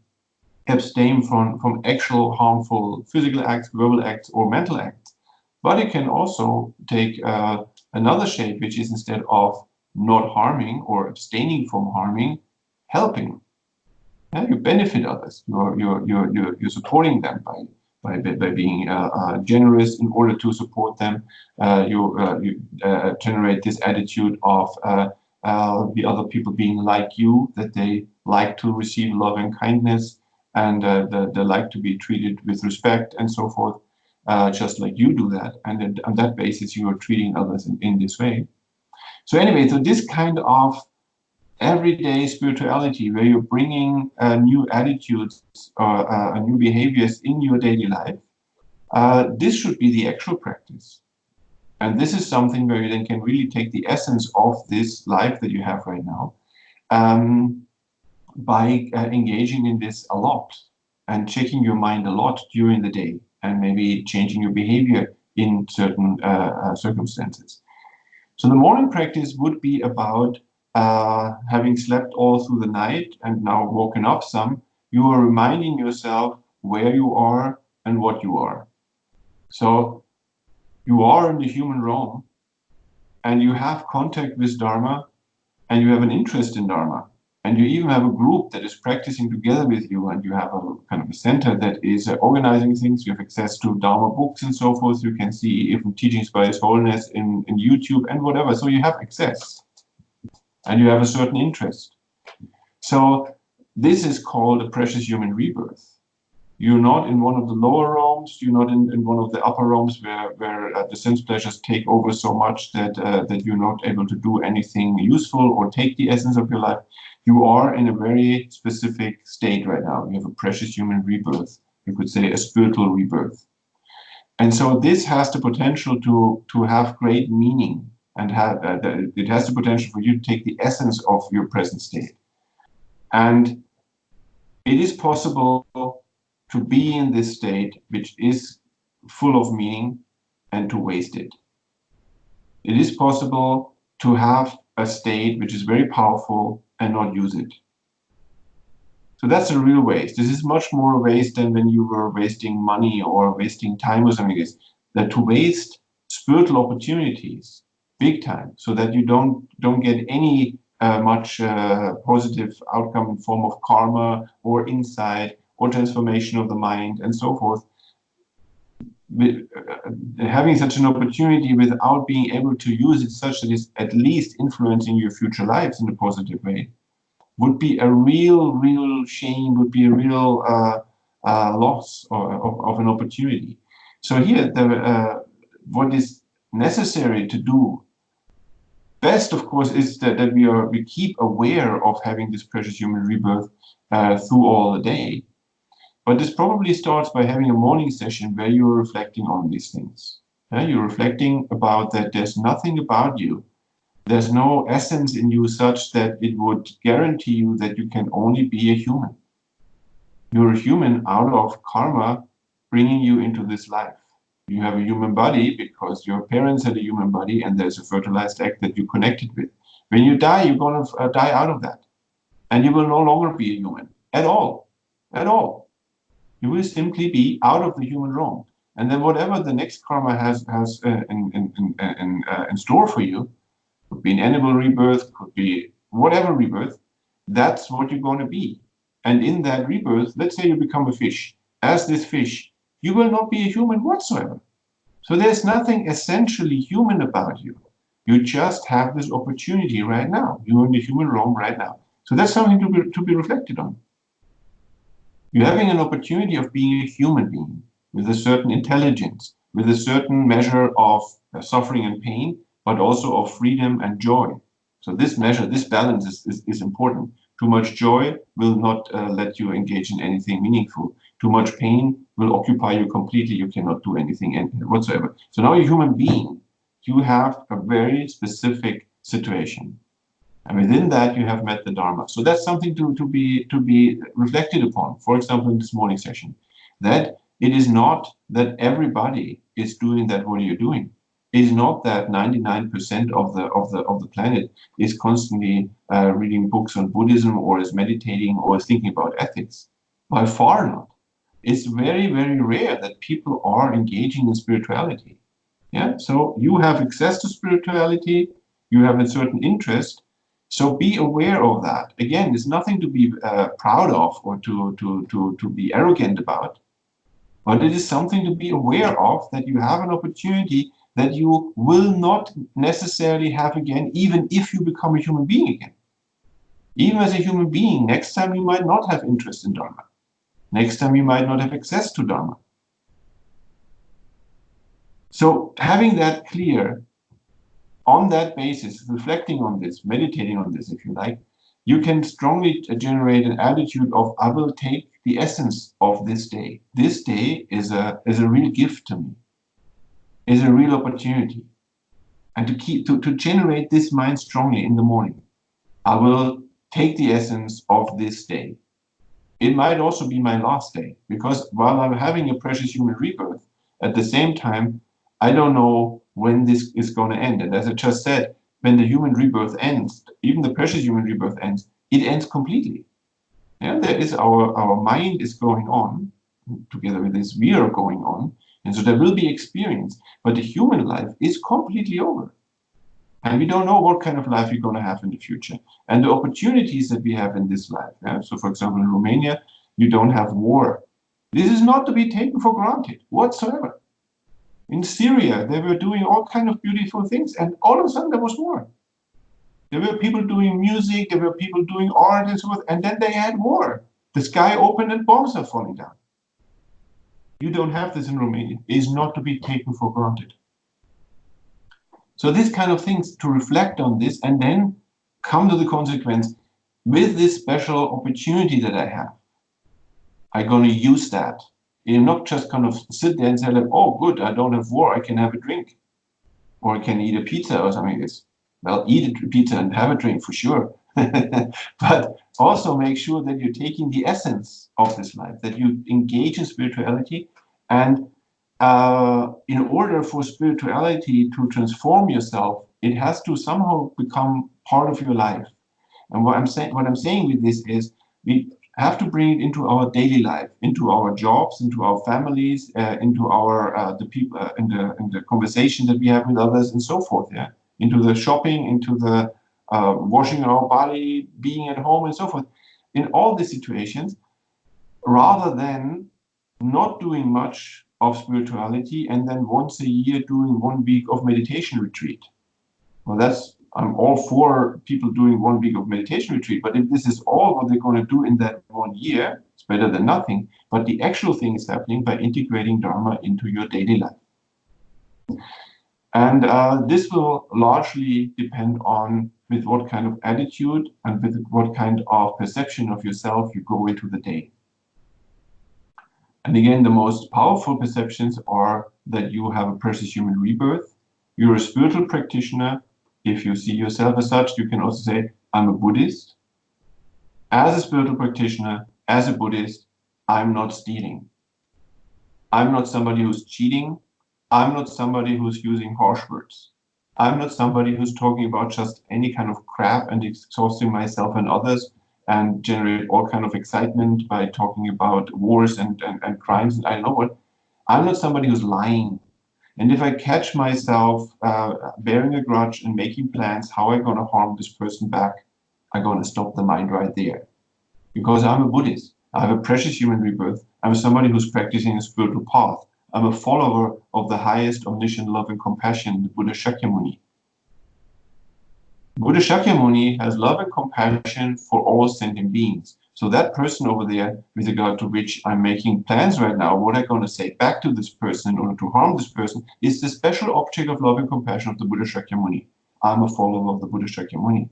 abstain from actual harmful physical acts, verbal acts, or mental acts. But it can also take another shape, which is instead of not harming or abstaining from harming, helping. Yeah, you benefit others. You're supporting them by being generous in order to support them. You generate this attitude of the other people being like you, that they like to receive love and kindness, and they like to be treated with respect and so forth, just like you do that. And then on that basis, you are treating others in this way. So anyway, so this kind of everyday spirituality, where you're bringing new attitudes or new behaviors in your daily life, this should be the actual practice. And this is something where you then can really take the essence of this life that you have right now by engaging in this a lot and checking your mind a lot during the day, and maybe changing your behavior in certain circumstances. So the morning practice would be about having slept all through the night and now woken up some, you are reminding yourself where you are and what you are. So you are in the human realm, and you have contact with Dharma, and you have an interest in Dharma, and you even have a group that is practicing together with you, and you have a kind of a center that is organizing things. You have access to Dharma books and so forth. You can see even teachings by His Holiness in YouTube and whatever. So you have access, and you have a certain interest. So this is called a precious human rebirth. You're not in one of the lower realms. You're not in one of the upper realms where the sense pleasures take over so much that you're not able to do anything useful or take the essence of your life. You are in a very specific state right now. You have a precious human rebirth. You could say a spiritual rebirth. And so this has the potential to have great meaning, and it has the potential for you to take the essence of your present state. And it is possible to be in this state which is full of meaning and to waste it. It is possible to have a state which is very powerful and not use it. So that's a real waste. This is much more a waste than when you were wasting money or wasting time or something like this. That to waste spiritual opportunities big time, so that you don't get any much positive outcome in form of karma or insight or transformation of the mind and so forth. Having such an opportunity without being able to use it such that it's at least influencing your future lives in a positive way would be a real shame, would be a real loss of an opportunity. So here, what is necessary to do best, of course, is that we keep aware of having this precious human rebirth through all the day. But this probably starts by having a morning session where you're reflecting on these things. You're reflecting about that there's nothing about you. There's no essence in you such that it would guarantee you that you can only be a human. You're a human out of karma bringing you into this life. You have a human body because your parents had a human body, and there's a fertilized egg that you connected with. When you die, you're going to die out of that. And you will no longer be a human at all. At all. You will simply be out of the human realm. And then whatever the next karma has in store for you, could be an animal rebirth, could be whatever rebirth, that's what you're going to be. And in that rebirth, let's say you become a fish. As this fish, you will not be a human whatsoever. So there's nothing essentially human about you. You just have this opportunity right now. You're in the human realm right now. So that's something to be reflected on. You're having an opportunity of being a human being with a certain intelligence, with a certain measure of suffering and pain, but also of freedom and joy. So this measure, this balance is important. Too much joy will not let you engage in anything meaningful. Too much pain will occupy you completely. You cannot do anything whatsoever. So now you're a human being. You have a very specific situation. And within that, you have met the Dharma. So that's something to be reflected upon. For example, in this morning session, that it is not that everybody is doing that what you're doing. It is not that 99% of the planet is constantly reading books on Buddhism or is meditating or is thinking about ethics. By far not. It's very, very rare that people are engaging in spirituality. Yeah. So you have access to spirituality. You have a certain interest. So be aware of that. Again, there's nothing to be proud of or to be arrogant about, but it is something to be aware of, that you have an opportunity that you will not necessarily have again, even if you become a human being again. Even as a human being, next time you might not have interest in Dharma. Next time you might not have access to Dharma. So having that clear, on that basis, reflecting on this, meditating on this, if you like, you can strongly generate an attitude of, I will take the essence of this day. This day is a real gift to me, is a real opportunity. And to generate this mind strongly in the morning, I will take the essence of this day. It might also be my last day, because while I'm having a precious human rebirth, at the same time, I don't know when this is going to end. And as I just said, when the human rebirth ends, even the precious human rebirth ends, it ends completely. Yeah, there is our mind is going on, together with this, we are going on. And so there will be experience, but the human life is completely over. And we don't know what kind of life we're going to have in the future. And the opportunities that we have in this life. Yeah? So, for example, in Romania, you don't have war. This is not to be taken for granted whatsoever. In Syria, they were doing all kind of beautiful things, and all of a sudden there was war. There were people doing music, there were people doing art and so forth, and then they had war. The sky opened and bombs are falling down. You don't have this in Romania. It is not to be taken for granted. So these kind of things, to reflect on this and then come to the consequence, with this special opportunity that I have, I'm going to use that. You're not just kind of sit there and say, like, oh, good, I don't have war, I can have a drink. Or I can eat a pizza or something like this. Well, eat a pizza and have a drink for sure. But also make sure that you're taking the essence of this life, that you engage in spirituality. And in order for spirituality to transform yourself, it has to somehow become part of your life. And what I'm saying with this is, we have to bring it into our daily life, into our jobs, into our families, into our the people, in the conversation that we have with others, and so forth. Yeah, into the shopping, into the washing our body, being at home, and so forth. In all these situations, rather than not doing much of spirituality and then once a year doing 1 week of meditation retreat. Well, I'm all for people doing 1 week of meditation retreat, but if this is all what they're going to do in that 1 year, it's better than nothing. But the actual thing is happening by integrating Dharma into your daily life. And this will largely depend on with what kind of attitude and with what kind of perception of yourself you go into the day. And again, the most powerful perceptions are that you have a precious human rebirth. You're a spiritual practitioner. If you see yourself as such, you can also say, I'm a Buddhist. As a spiritual practitioner, as a Buddhist, I'm not stealing. I'm not somebody who's cheating. I'm not somebody who's using harsh words. I'm not somebody who's talking about just any kind of crap and exhausting myself and others and generate all kind of excitement by talking about wars and crimes and I don't know what. I'm not somebody who's lying. And if I catch myself bearing a grudge and making plans how I'm going to harm this person back, I'm going to stop the mind right there. Because I'm a Buddhist. I have a precious human rebirth. I'm somebody who's practicing a spiritual path. I'm a follower of the highest omniscient love and compassion, the Buddha Shakyamuni. Buddha Shakyamuni has love and compassion for all sentient beings. So that person over there, with regard to which I'm making plans right now, what I'm going to say back to this person in order to harm this person, is the special object of love and compassion of the Buddha Shakyamuni. I'm a follower of the Buddha Shakyamuni.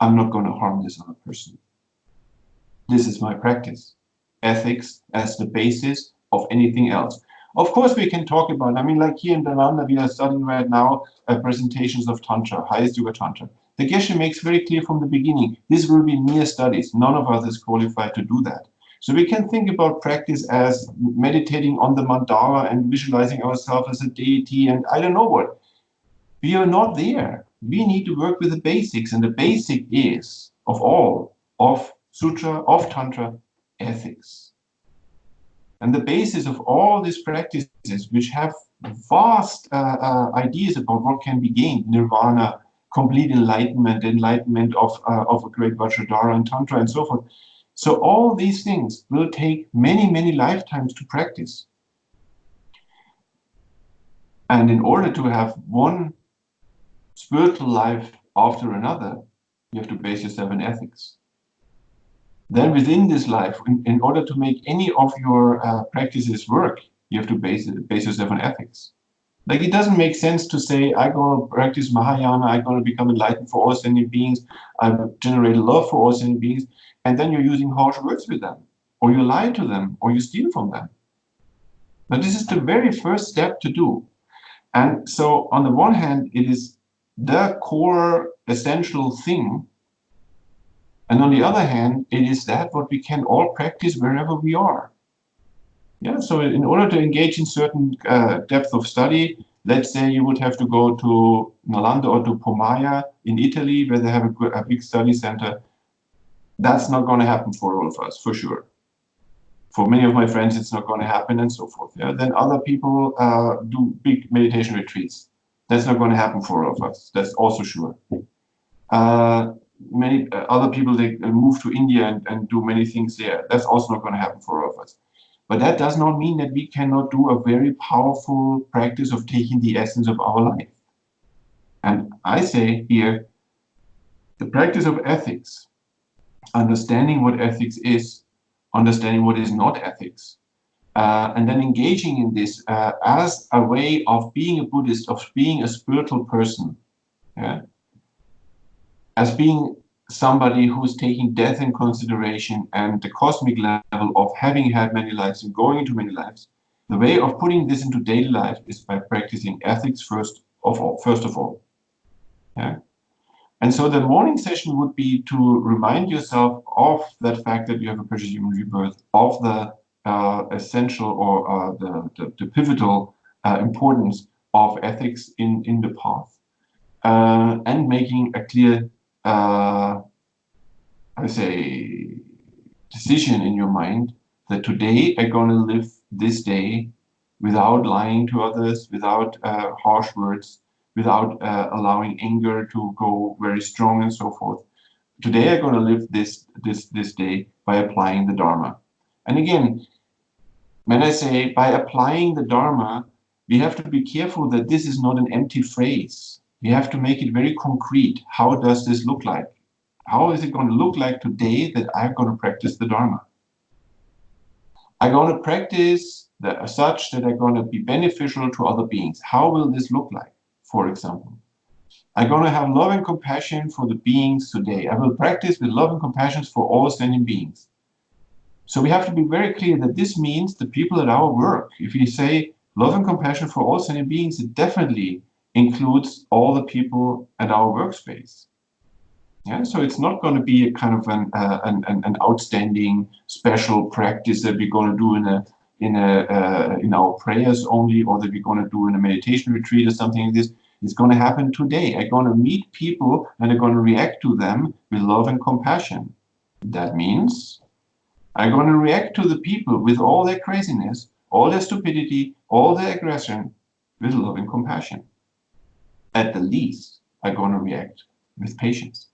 I'm not going to harm this other person. This is my practice. Ethics as the basis of anything else. Of course, we can talk about, I mean, like here in Dharana, we are studying right now presentations of Tantra, highest Yoga Tantra. The Geshe makes very clear from the beginning, this will be mere studies. None of us is qualified to do that. So we can think about practice as meditating on the mandala and visualizing ourselves as a deity and I don't know what. We are not there. We need to work with the basics, and the basic is, of all, of Sutra, of Tantra, ethics. And the basis of all these practices, which have vast ideas about what can be gained, nirvana, complete enlightenment, enlightenment of a great Vajradhara and Tantra and so forth. So all these things will take many, many lifetimes to practice. And in order to have one spiritual life after another, you have to base yourself in ethics. Then within this life, in order to make any of your practices work, you have to base yourself on ethics. Like it doesn't make sense to say, I'm going to practice Mahayana, I'm going to become enlightened for all sentient beings, I generate love for all sentient beings, and then you're using harsh words with them, or you lie to them, or you steal from them. But this is the very first step to do. And so on the one hand, it is the core essential thing. And on the other hand, it is that what we can all practice wherever we are. Yeah, so in order to engage in certain depth of study, let's say you would have to go to Nalanda or to Pomaya in Italy, where they have a big study center. That's not going to happen for all of us, for sure. For many of my friends, it's not going to happen and so forth. Yeah? Then other people do big meditation retreats. That's not going to happen for all of us. That's also sure. Many other people, they move to India and do many things there. That's also not going to happen for all of us. But that does not mean that we cannot do a very powerful practice of taking the essence of our life. And I say here, the practice of ethics, understanding what ethics is, understanding what is not ethics, and then engaging in this as a way of being a Buddhist, of being a spiritual person, yeah? As being somebody who's taking death in consideration and the cosmic level of having had many lives and going into many lives, the way of putting this into daily life is by practicing ethics first of all. Yeah? And so the morning session would be to remind yourself of that fact that you have a precious human rebirth, of the essential or the pivotal importance of ethics in the path, and making a clear I say, decision in your mind that today I'm going to live this day without lying to others, without harsh words, without allowing anger to go very strong and so forth. Today I'm going to live this day by applying the Dharma. And again, when I say by applying the Dharma, we have to be careful that this is not an empty phrase. We have to make it very concrete. How does this look like? How is it going to look like today that I'm going to practice the Dharma? I'm going to practice such that I'm going to be beneficial to other beings. How will this look like, for example? I'm going to have love and compassion for the beings today. I will practice with love and compassion for all sentient beings. So we have to be very clear that this means the people at our work. If we say love and compassion for all sentient beings, it definitely includes all the people at our workspace. Yeah, so it's not going to be a kind of an outstanding special practice that we're going to do in our prayers only, or that we're going to do in a meditation retreat or something like this. It's going to happen today. I'm going to meet people and I'm going to react to them with love and compassion. That means I'm going to react to the people with all their craziness all their stupidity, all their aggression with love and compassion. At the least, I'm going to react with patience.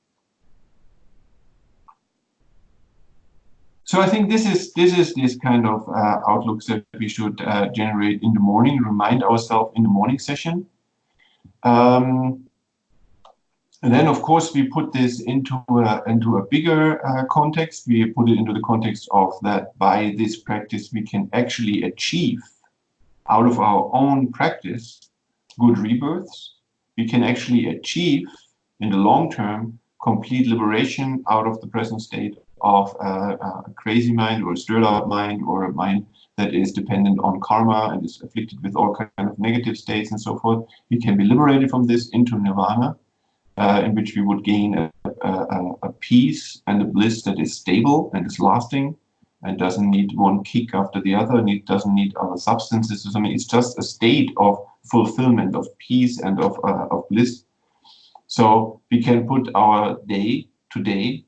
So I think this is this kind of outlooks that we should generate in the morning, remind ourselves in the morning session. And then, of course, we put this into a bigger context. We put it into the context of that by this practice, we can actually achieve out of our own practice good rebirths. We can actually achieve in the long term complete liberation out of the present state of a crazy mind or a stirred up mind or a mind that is dependent on karma and is afflicted with all kinds of negative states and so forth. We can be liberated from this into nirvana. In which we would gain a peace and a bliss that is stable and is lasting and doesn't need one kick after the other, and it doesn't need other substances or something. It's just a state of fulfillment, of peace and of bliss. So we can put our day today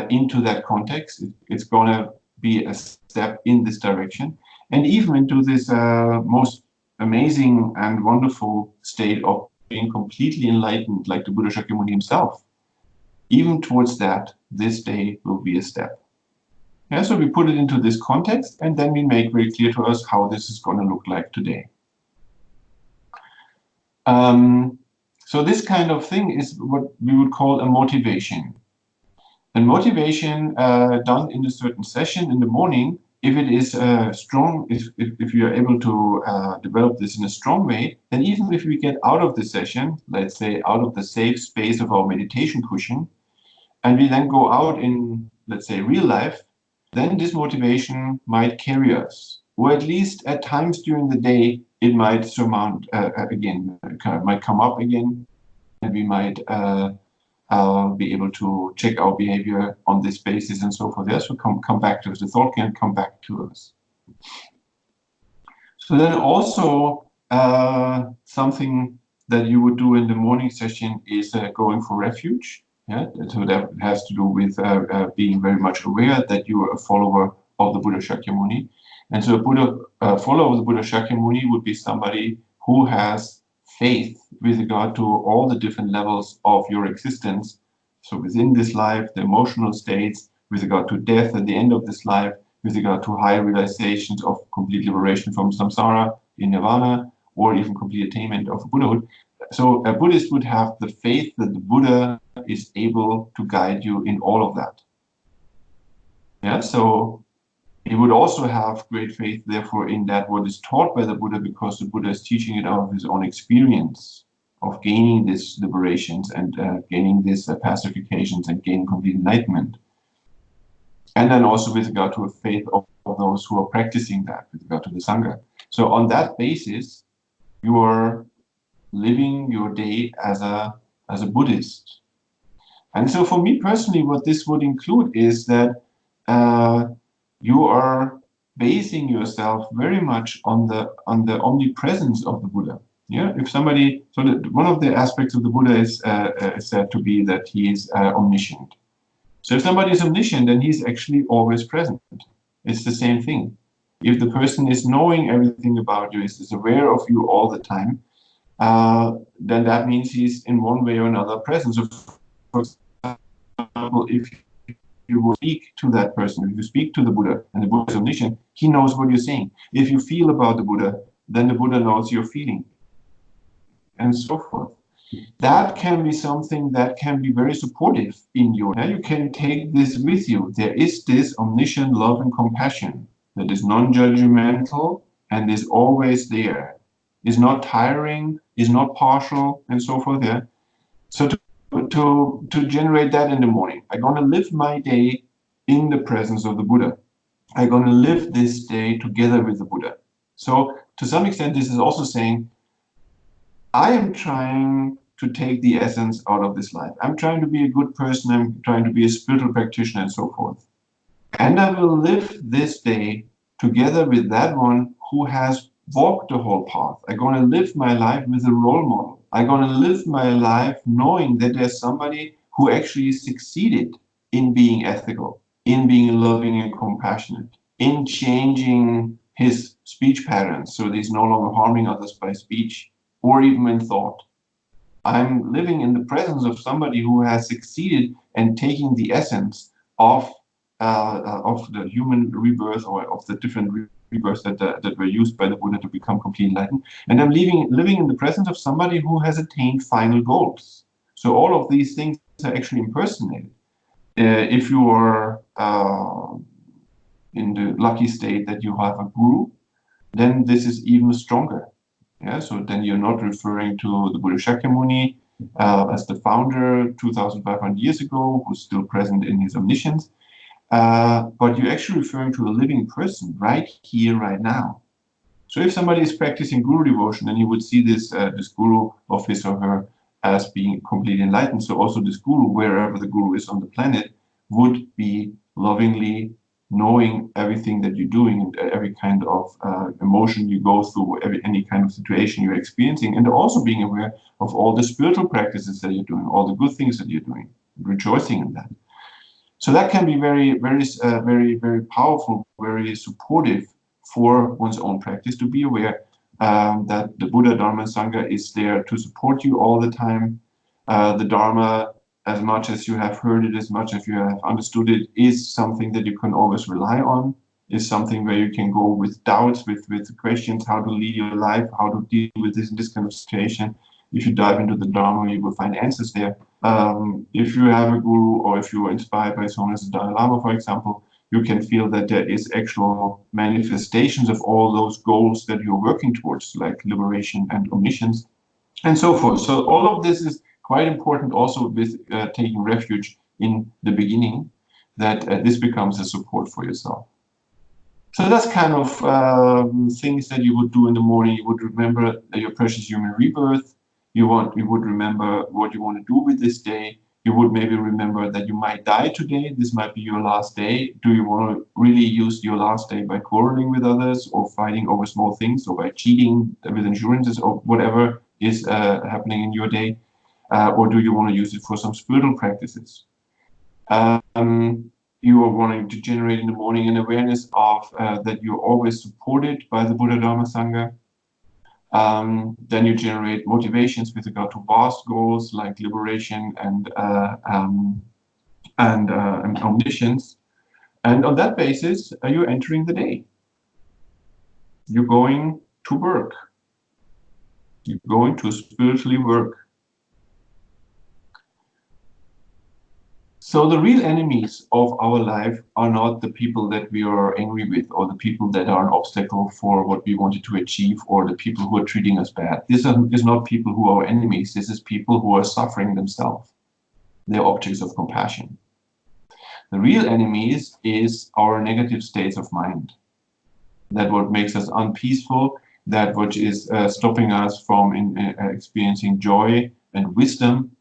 into that context. It's going to be a step in this direction, and even into this most amazing and wonderful state of being completely enlightened, like the Buddha Shakyamuni himself. Even towards that, this day will be a step. Yeah, so we put it into this context, and then we make very clear to us how this is going to look like today. So this kind of thing is what we would call a motivation. And motivation done in a certain session in the morning, if it is strong, if you are able to develop this in a strong way, then even if we get out of the session, let's say out of the safe space of our meditation cushion, and we then go out in, let's say, real life, then this motivation might carry us. Or at least at times during the day, it might surmount again, might come up again, and we might be able to check our behavior on this basis and so forth. Yes, so come back to us. The thought can come back to us. So then also something that you would do in the morning session is going for refuge. Yeah, so that has to do with being very much aware that you are a follower of the Buddha Shakyamuni. And so a follower of the Buddha Shakyamuni would be somebody who has faith with regard to all the different levels of your existence. So within this life, the emotional states, with regard to death at the end of this life, with regard to higher realizations of complete liberation from samsara in nirvana, or even complete attainment of Buddhahood. So a Buddhist would have the faith that the Buddha is able to guide you in all of that. Yeah, so he would also have great faith, therefore, in that what is taught by the Buddha, because the Buddha is teaching it out of his own experience of gaining these liberations and gaining these pacifications and gaining complete enlightenment. And then also with regard to a faith of those who are practicing that, with regard to the Sangha. So on that basis, you are living your day as a Buddhist. And so for me personally, what this would include is that you are basing yourself very much on the omnipresence of the Buddha. Yeah, if somebody, so one of the aspects of the Buddha is said to be that he is omniscient. So if somebody is omniscient, then he's actually always present. It's the same thing. If the person is knowing everything about you, is aware of you all the time, then that means he's in one way or another present. So for example, if you will speak to that person, if you speak to the Buddha, and the Buddha is omniscient, he knows what you're saying. If you feel about the Buddha, then the Buddha knows your feeling, and so forth. That can be something that can be very supportive in you. Now you can take this with you. There is this omniscient love and compassion that is non-judgmental and is always there, is not tiring, is not partial, and so forth. Yeah. So to generate that in the morning, I'm going to live my day in the presence of the Buddha. I'm going to live this day together with the Buddha. So to some extent, this is also saying, I am trying to take the essence out of this life. I'm trying to be a good person. I'm trying to be a spiritual practitioner and so forth. And I will live this day together with that one who has walked the whole path. I'm going to live my life with a role model. I'm going to live my life knowing that there's somebody who actually succeeded in being ethical, in being loving and compassionate, in changing his speech patterns, so that he's no longer harming others by speech or even in thought. I'm living in the presence of somebody who has succeeded in taking the essence of the human rebirth, or of the different rebirths that were used by the Buddha to become completely enlightened. And I'm living in the presence of somebody who has attained final goals. So all of these things are actually impersonated. If you are in the lucky state that you have a guru, then this is even stronger. Yeah, so then you're not referring to the Buddha Shakyamuni as the founder 2,500 years ago, who's still present in his omniscience, but you're actually referring to a living person right here, right now. So if somebody is practicing guru devotion, then you would see this guru of his or her as being completely enlightened. So also this guru, wherever the guru is on the planet, would be lovingly knowing everything that you're doing and every kind of emotion you go through, any kind of situation you're experiencing, and also being aware of all the spiritual practices that you're doing, all the good things that you're doing, rejoicing in that. So that can be very, very powerful, very supportive for one's own practice, to be aware that the Buddha, Dharma, and Sangha is there to support you all the time. The Dharma, as much as you have heard it, as much as you have understood it, is something that you can always rely on, is something where you can go with doubts, with questions, how to lead your life, how to deal with this kind of situation. If you dive into the Dharma, you will find answers there. If you have a guru, or if you are inspired by someone as a Dalai Lama, for example, you can feel that there is actual manifestations of all those goals that you're working towards, like liberation and omniscience, and so forth. So all of this is quite important also with taking refuge in the beginning, that this becomes a support for yourself. So that's kind of things that you would do in the morning. You would remember your precious human rebirth. You would remember what you want to do with this day. You would maybe remember that you might die today. This might be your last day. Do you want to really use your last day by quarreling with others, or fighting over small things, or by cheating with insurances, or whatever is happening in your day? Or do you want to use it for some spiritual practices? You are wanting to generate in the morning an awareness of that you're always supported by the Buddha, Dharma, Sangha. Then you generate motivations with regard to vast goals like liberation and omniscience. And on that basis, you're entering the day. You're going to work. You're going to spiritually work. So the real enemies of our life are not the people that we are angry with, or the people that are an obstacle for what we wanted to achieve, or the people who are treating us bad. This is not people who are enemies. This is people who are suffering themselves. They're objects of compassion. The real enemies is our negative states of mind. That what makes us unpeaceful, that which is stopping us from experiencing joy and wisdom,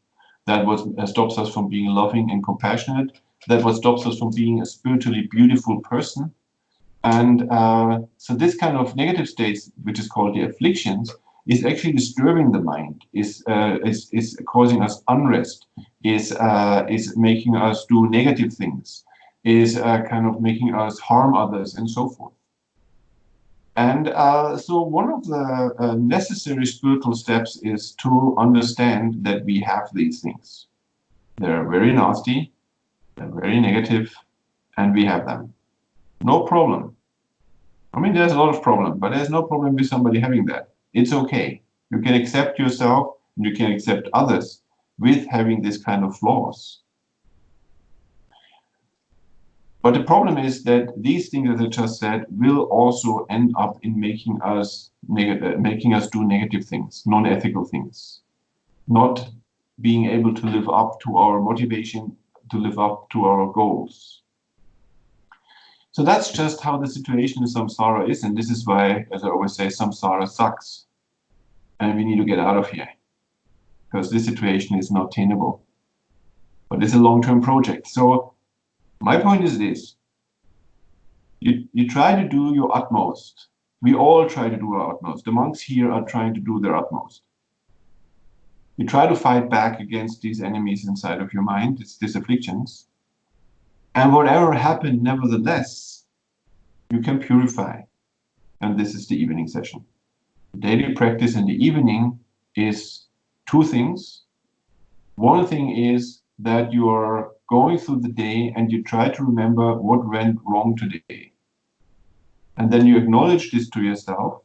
that what stops us from being loving and compassionate, that what stops us from being a spiritually beautiful person. And so this kind of negative states, which is called the afflictions, is actually disturbing the mind, is causing us unrest, is making us do negative things, is kind of making us harm others, and so forth. And so one of the necessary spiritual steps is to understand that we have these things. They're very nasty, they're very negative, and we have them. No problem. I mean, there's a lot of problem, but there's no problem with somebody having that. It's okay. You can accept yourself, and you can accept others with having this kind of flaws. But the problem is that these things, as I just said, will also end up in making us do negative things, non-ethical things, not being able to live up to our motivation, to live up to our goals. So that's just how the situation in samsara is, and this is why, as I always say, samsara sucks, and we need to get out of here, because this situation is not tenable. But it's a long-term project. So my point is this. You try to do your utmost. We all try to do our utmost. The monks here are trying to do their utmost. You try to fight back against these enemies inside of your mind, it's these afflictions. And whatever happened, nevertheless, you can purify. and this is the evening session. Daily practice in the evening is two things. One thing is that you are going through the day and you try to remember what went wrong today. And then you acknowledge this to yourself.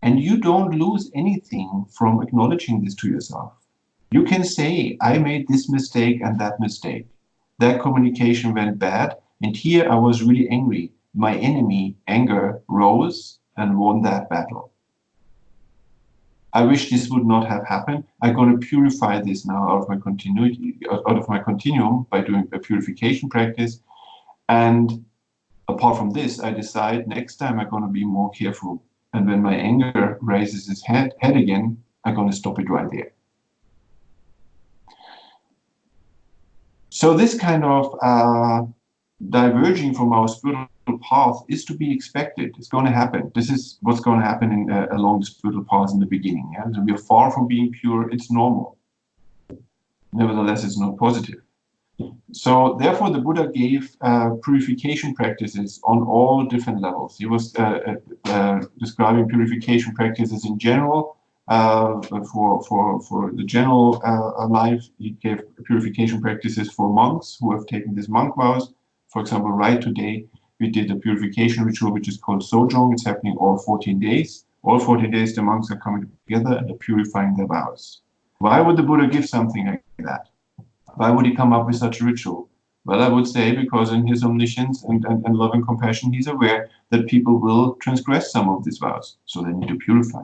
And you don't lose anything from acknowledging this to yourself. You can say, I made this mistake and that mistake. That communication went bad. And here I was really angry. My enemy, anger, rose and won that battle. I wish this would not have happened. I'm going to purify this now out of my continuity, out of my continuum by doing a purification practice. And apart from this, I decide next time I'm going to be more careful. And when my anger raises its head again, I'm going to stop it right there. So this kind of diverging from our spiritual path is to be expected. It's going to happen. This is what's going to happen along the spiritual path in the beginning. Yeah? So we are far from being pure. It's normal. Nevertheless, it's not positive. So therefore, the Buddha gave purification practices on all different levels. He was describing purification practices in general. For the general life, he gave purification practices for monks who have taken these monk vows. For example, right today, we did a purification ritual, which is called Sojong. It's happening all 14 days. All 14 days, the monks are coming together and they're purifying their vows. Why would the Buddha give something like that? Why would he come up with such a ritual? Well, I would say because in his omniscience and loving compassion, he's aware that people will transgress some of these vows, so they need to purify.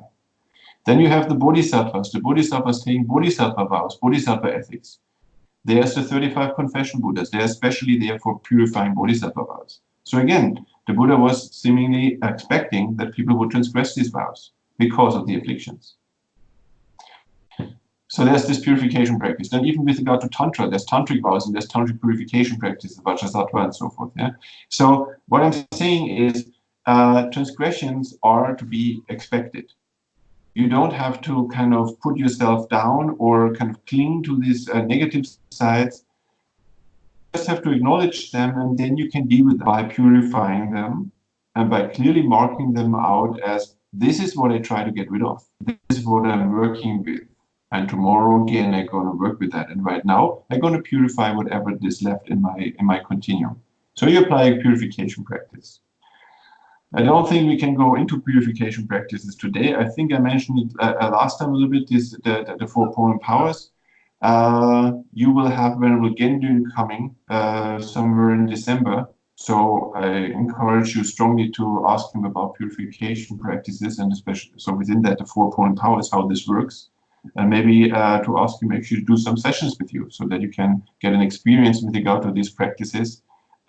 Then you have the bodhisattvas. The bodhisattvas taking bodhisattva vows, bodhisattva ethics. There's the 35 confession Buddhas. They're especially there for purifying bodhisattva vows. So again, the Buddha was seemingly expecting that people would transgress these vows because of the afflictions. So there's this purification practice. Then even with regard to Tantra, there's tantric vows and there's tantric purification practices, Vajrasattva and so forth. Yeah? So what I'm saying is transgressions are to be expected. You don't have to kind of put yourself down or kind of cling to these negative sides. You just have to acknowledge them, and then you can deal with them by purifying them and by clearly marking them out as this is what I try to get rid of. This is what I'm working with. And tomorrow again, I'm going to work with that. And right now, I'm going to purify whatever is left in my continuum. So you apply a purification practice. I don't think we can go into purification practices today. I think I mentioned it last time a little bit, the 4 opponent powers. You will have Venerable Gendun coming somewhere in December. So I encourage you strongly to ask him about purification practices, and especially so within that, the 4 opponent powers, how this works. And maybe to ask him actually to do some sessions with you so that you can get an experience with regard to these practices.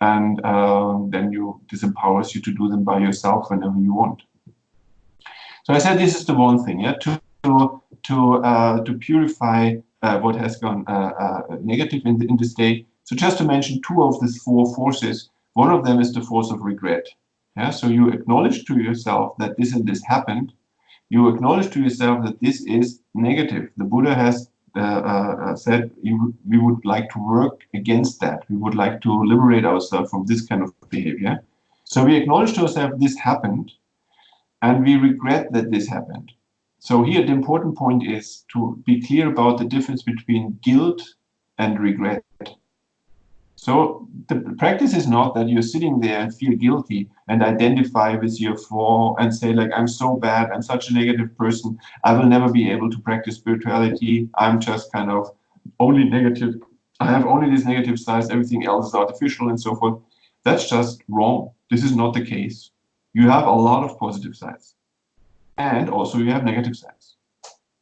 And then this empowers you to do them by yourself whenever you want. So I said this is the one thing, yeah, to purify what has gone negative in this state. So just to mention 2 of these 4 forces, one of them is the force of regret. Yeah, so you acknowledge to yourself that this and this happened. You acknowledge to yourself that this is negative. The Buddha has said we would like to work against that. We would like to liberate ourselves from this kind of behavior. So we acknowledge to ourselves this happened, and we regret that this happened. So here the important point is to be clear about the difference between guilt and regret. So the practice is not that you're sitting there and feel guilty and identify with your flaw and say like, I'm so bad, I'm such a negative person, I will never be able to practice spirituality, I'm just kind of only negative, I have only these negative sides, everything else is artificial and so forth. That's just wrong. This is not the case. You have a lot of positive sides. And also you have negative sides.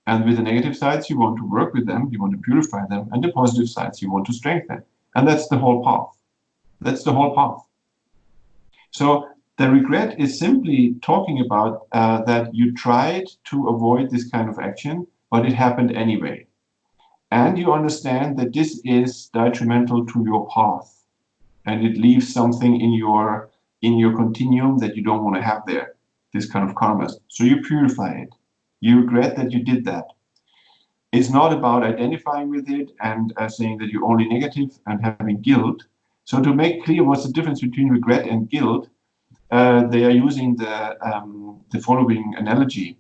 And with the negative sides, you want to work with them, you want to purify them, and the positive sides you want to strengthen. And that's the whole path. That's the whole path. So the regret is simply talking about that you tried to avoid this kind of action, but it happened anyway. And you understand that this is detrimental to your path. And it leaves something in your continuum that you don't want to have there, this kind of karmas. So you purify it. You regret that you did that. It's not about identifying with it and saying that you're only negative and having guilt. So to make clear what's the difference between regret and guilt, they are using the following analogy.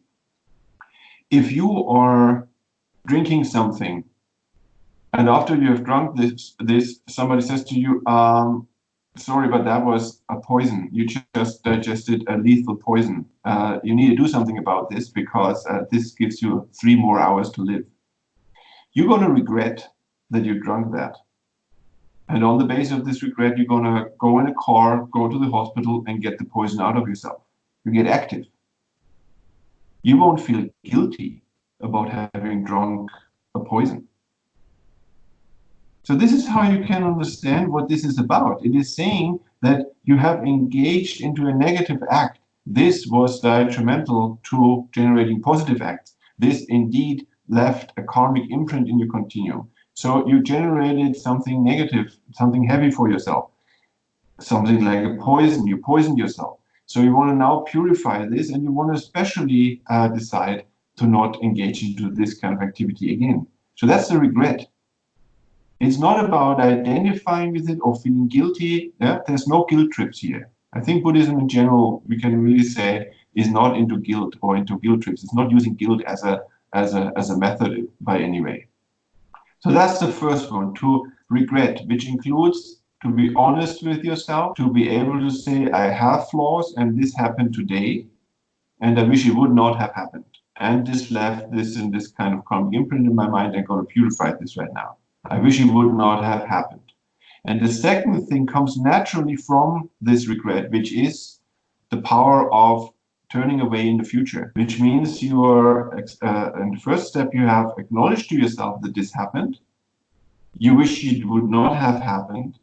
If you are drinking something, and after you have drunk this somebody says to you, sorry, but that was a poison. You just digested a lethal poison. You need to do something about this because this gives you 3 more hours to live. You're going to regret that you drank that. And on the basis of this regret, you're going to go in a car, go to the hospital, and get the poison out of yourself. You get active. You won't feel guilty about having drunk a poison. So this is how you can understand what this is about. It is saying that you have engaged into a negative act. This was detrimental to generating positive acts. This indeed left a karmic imprint in your continuum. So you generated something negative, something heavy for yourself, something like a poison. You poisoned yourself. So you want to now purify this, and you want to especially decide to not engage into this kind of activity again. So that's the regret. It's not about identifying with it or feeling guilty. Yeah? There's no guilt trips here. I think Buddhism in general, we can really say, is not into guilt or into guilt trips. It's not using guilt as a method by any way. So that's the first one, to regret, which includes to be honest with yourself, to be able to say, I have flaws and this happened today, and I wish it would not have happened. And this left this and this kind of karmic imprint in my mind. I'm going to purify this right now. I wish it would not have happened. And the second thing comes naturally from this regret, which is the power of turning away in the future, which means you are, in the first step, you have acknowledged to yourself that this happened. You wish it would not have happened.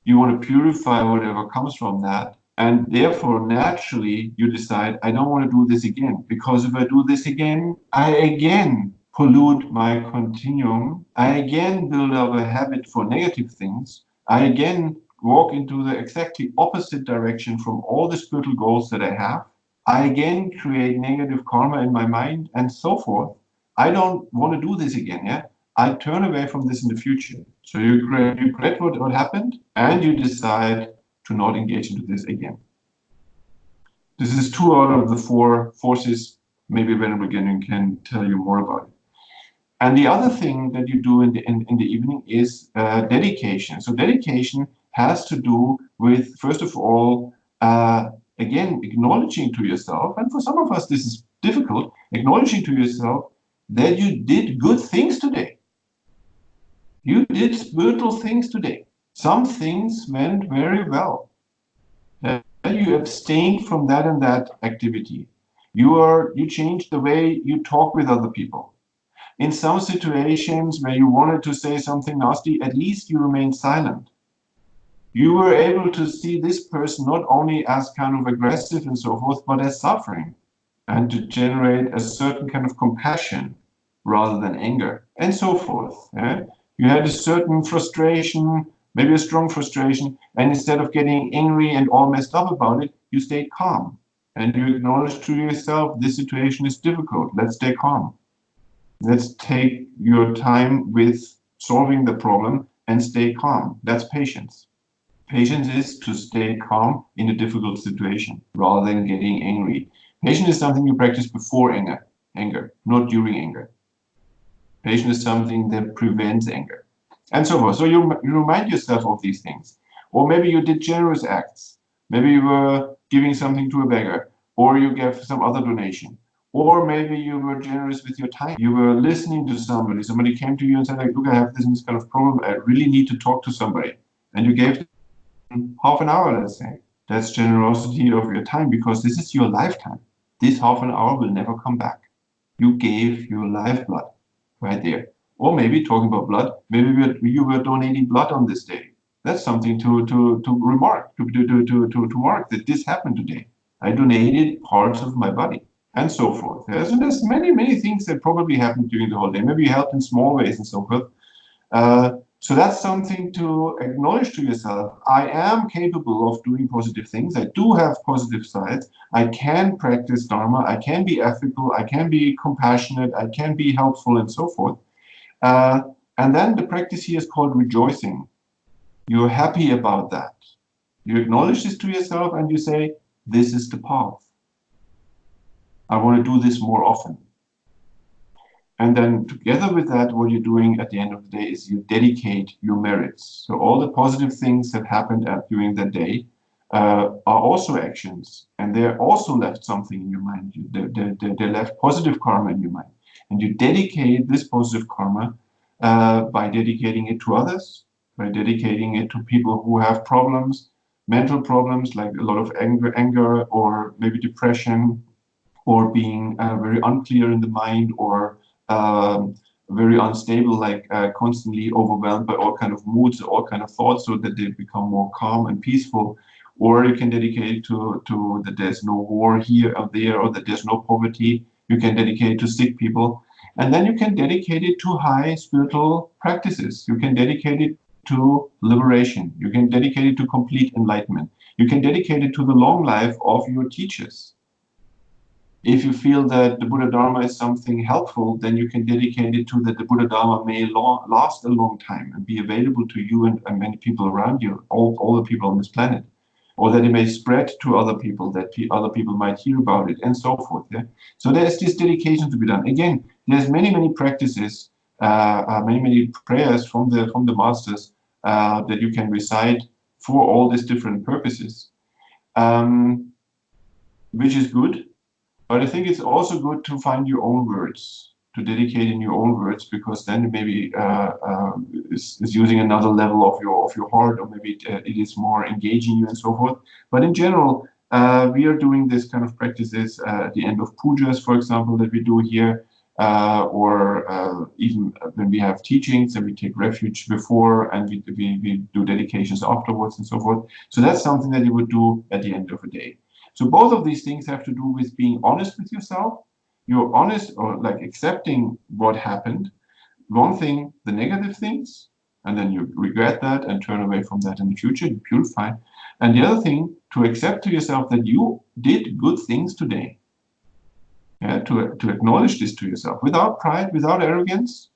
You want to purify whatever comes from that. And therefore, naturally, you decide, I don't want to do this again. Because if I do this again, I again pollute my continuum. I again build up a habit for negative things. I again walk into the exactly opposite direction from all the spiritual goals that I have. I again create negative karma in my mind and so forth. I don't want to do this again. Yeah, I turn away from this in the future. So you regret what happened, and you decide to not engage into this again. This is 2 out of the 4 forces. Maybe when we can tell you more about it. And the other thing that you do in the evening is dedication. So dedication has to do with, first of all, again, acknowledging to yourself, and for some of us this is difficult, acknowledging to yourself that you did good things today. You did spiritual things today. Some things went very well. You abstained from that and that activity. You changed the way you talk with other people. In some situations where you wanted to say something nasty, at least you remained silent. You were able to see this person not only as kind of aggressive and so forth, but as suffering, and to generate a certain kind of compassion rather than anger, and so forth. Yeah? You had a certain frustration, maybe a strong frustration, and instead of getting angry and all messed up about it, you stayed calm. And you acknowledge to yourself, this situation is difficult, let's stay calm. Let's take your time with solving the problem and stay calm. That's patience. Patience is to stay calm in a difficult situation rather than getting angry. Patience is something you practice before anger, not during anger. Patience is something that prevents anger, and so forth. So you remind yourself of these things. Or maybe you did generous acts. Maybe you were giving something to a beggar, or you gave some other donation. Or maybe you were generous with your time. You were listening to somebody. Somebody came to you and said, like, look, I have this kind of problem. I really need to talk to somebody. And you gave them half an hour, let's say. That's generosity of your time, because this is your lifetime. This half an hour will never come back. You gave your lifeblood right there. Or maybe talking about blood, maybe you were donating blood on this day. That's something to remark, to mark that this happened today. I donated parts of my body, and so forth. Yeah? So there's many things that probably happened during the whole day. Maybe you helped in small ways and so forth. So that's something to acknowledge to yourself. I am capable of doing positive things. I do have positive sides. I can practice Dharma. I can be ethical. I can be compassionate. I can be helpful and so forth. And then the practice here is called rejoicing. You're happy about that. You acknowledge this to yourself and you say, this is the path. I want to do this more often. And then together with that, what you're doing at the end of the day is you dedicate your merits. So all the positive things that happened during that day are also actions. And they also left something in your mind. They left positive karma in your mind. And you dedicate this positive karma by dedicating it to others, by dedicating it to people who have problems, mental problems, like a lot of anger or maybe depression, or being very unclear in the mind, or very unstable, like constantly overwhelmed by all kind of moods, all kind of thoughts, so that they become more calm and peaceful. Or you can dedicate it to that there's no war here or there, or that there's no poverty. You can dedicate it to sick people. And then you can dedicate it to high spiritual practices. You can dedicate it to liberation. You can dedicate it to complete enlightenment. You can dedicate it to the long life of your teachers. If you feel that the Buddha Dharma is something helpful, then you can dedicate it to that the Buddha Dharma may last a long time and be available to you and many people around you, all the people on this planet, or that it may spread to other people, that other people might hear about it, and so forth. Yeah? So there's this dedication to be done. Again, there's many practices, many prayers from the masters that you can recite for all these different purposes, which is good. But I think it's also good to find your own words, to dedicate in your own words, because then it maybe is using another level of your heart, or maybe it is more engaging you and so forth. But in general, we are doing this kind of practices at the end of pujas, for example, that we do here, or even when we have teachings, and we take refuge before, and we do dedications afterwards and so forth. So that's something that you would do at the end of a day. So both of these things have to do with being honest with yourself. You're honest, or like accepting what happened. One thing, the negative things, and then you regret that and turn away from that in the future, you purify. And the other thing, to accept to yourself that you did good things today. Yeah, to acknowledge this to yourself without pride, without arrogance,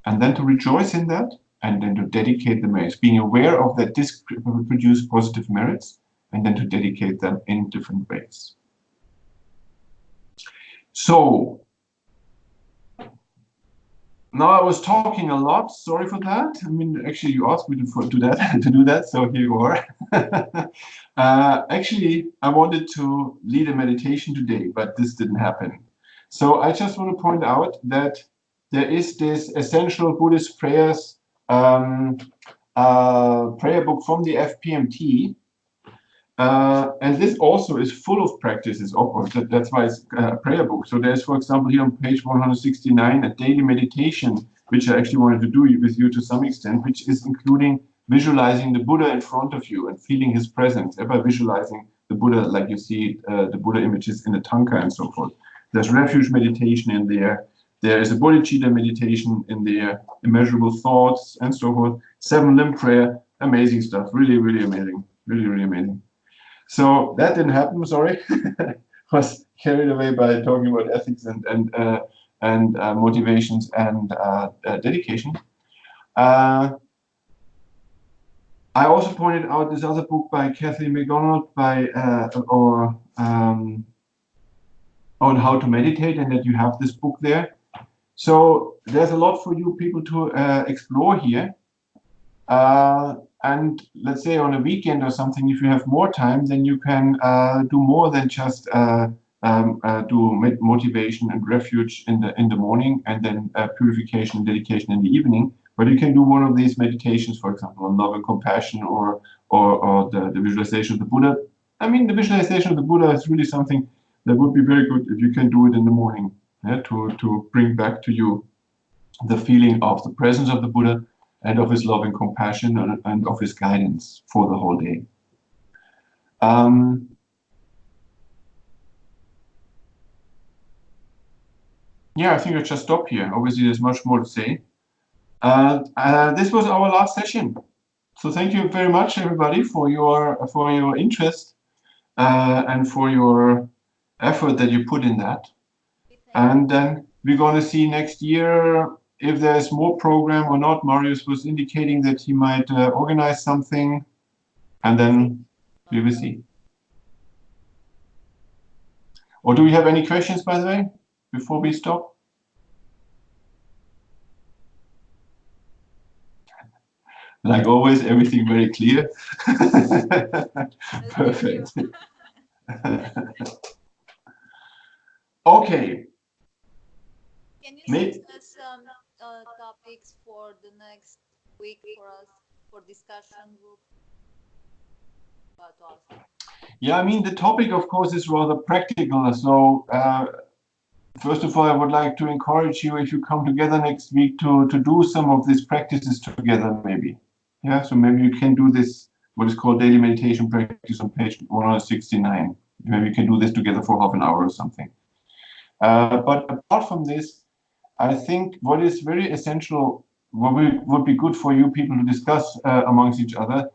and then to rejoice in that, and then to dedicate the merits, being aware of that this produce positive merits, and then to dedicate them in different ways. So now I was talking a lot. Sorry for that. I mean, actually, you asked me to do that, so here you are. Actually, I wanted to lead a meditation today, but this didn't happen. So I just want to point out that there is this Essential Buddhist Prayers prayer book from the FPMT. And this also is full of practices, of course. That's why it's a prayer book. So there's, for example, here on page 169, a daily meditation, which I actually wanted to do with you to some extent, which is including visualizing the Buddha in front of you and feeling his presence, by visualizing the Buddha, like you see the Buddha images in the Tanka and so forth. There's refuge meditation in there. There is a bodhicitta meditation in there, immeasurable thoughts and so forth. 7-limb prayer, amazing stuff. Really amazing. Really amazing. So that didn't happen. Sorry, was carried away by talking about ethics and motivations and dedication. I also pointed out this other book by Kathleen MacDonald on how to meditate, and that you have this book there. So there's a lot for you people to explore here. And let's say on a weekend or something, if you have more time, then you can do more than just do motivation and refuge in the morning, and then purification and dedication in the evening. But you can do one of these meditations, for example, on love and compassion, or the visualization of the Buddha. I mean, the visualization of the Buddha is really something that would be very good if you can do it in the morning, to bring back to you the feeling of the presence of the Buddha, and of his love and compassion, and of his guidance for the whole day. Yeah, I think I'll just stop here. Obviously, there's much more to say. This was our last session. So thank you very much, everybody, for your interest and for your effort that you put in that. And then we're going to see next year if there's more program or not. Marius was indicating that he might organize something, and then we will see. Or do we have any questions, by the way, before we stop? Like always, everything very clear. Perfect. Okay. Can you May suggest some topics for the next week for us for discussion group? Yeah, I mean, the topic, of course, is rather practical. So, first of all, I would like to encourage you, if you come together next week, to do some of these practices together, maybe. Yeah, so maybe you can do this, what is called daily meditation practice on page 169. Maybe you can do this together for half an hour or something. But apart from this, I think what is very essential, what would be good for you people to discuss amongst each other.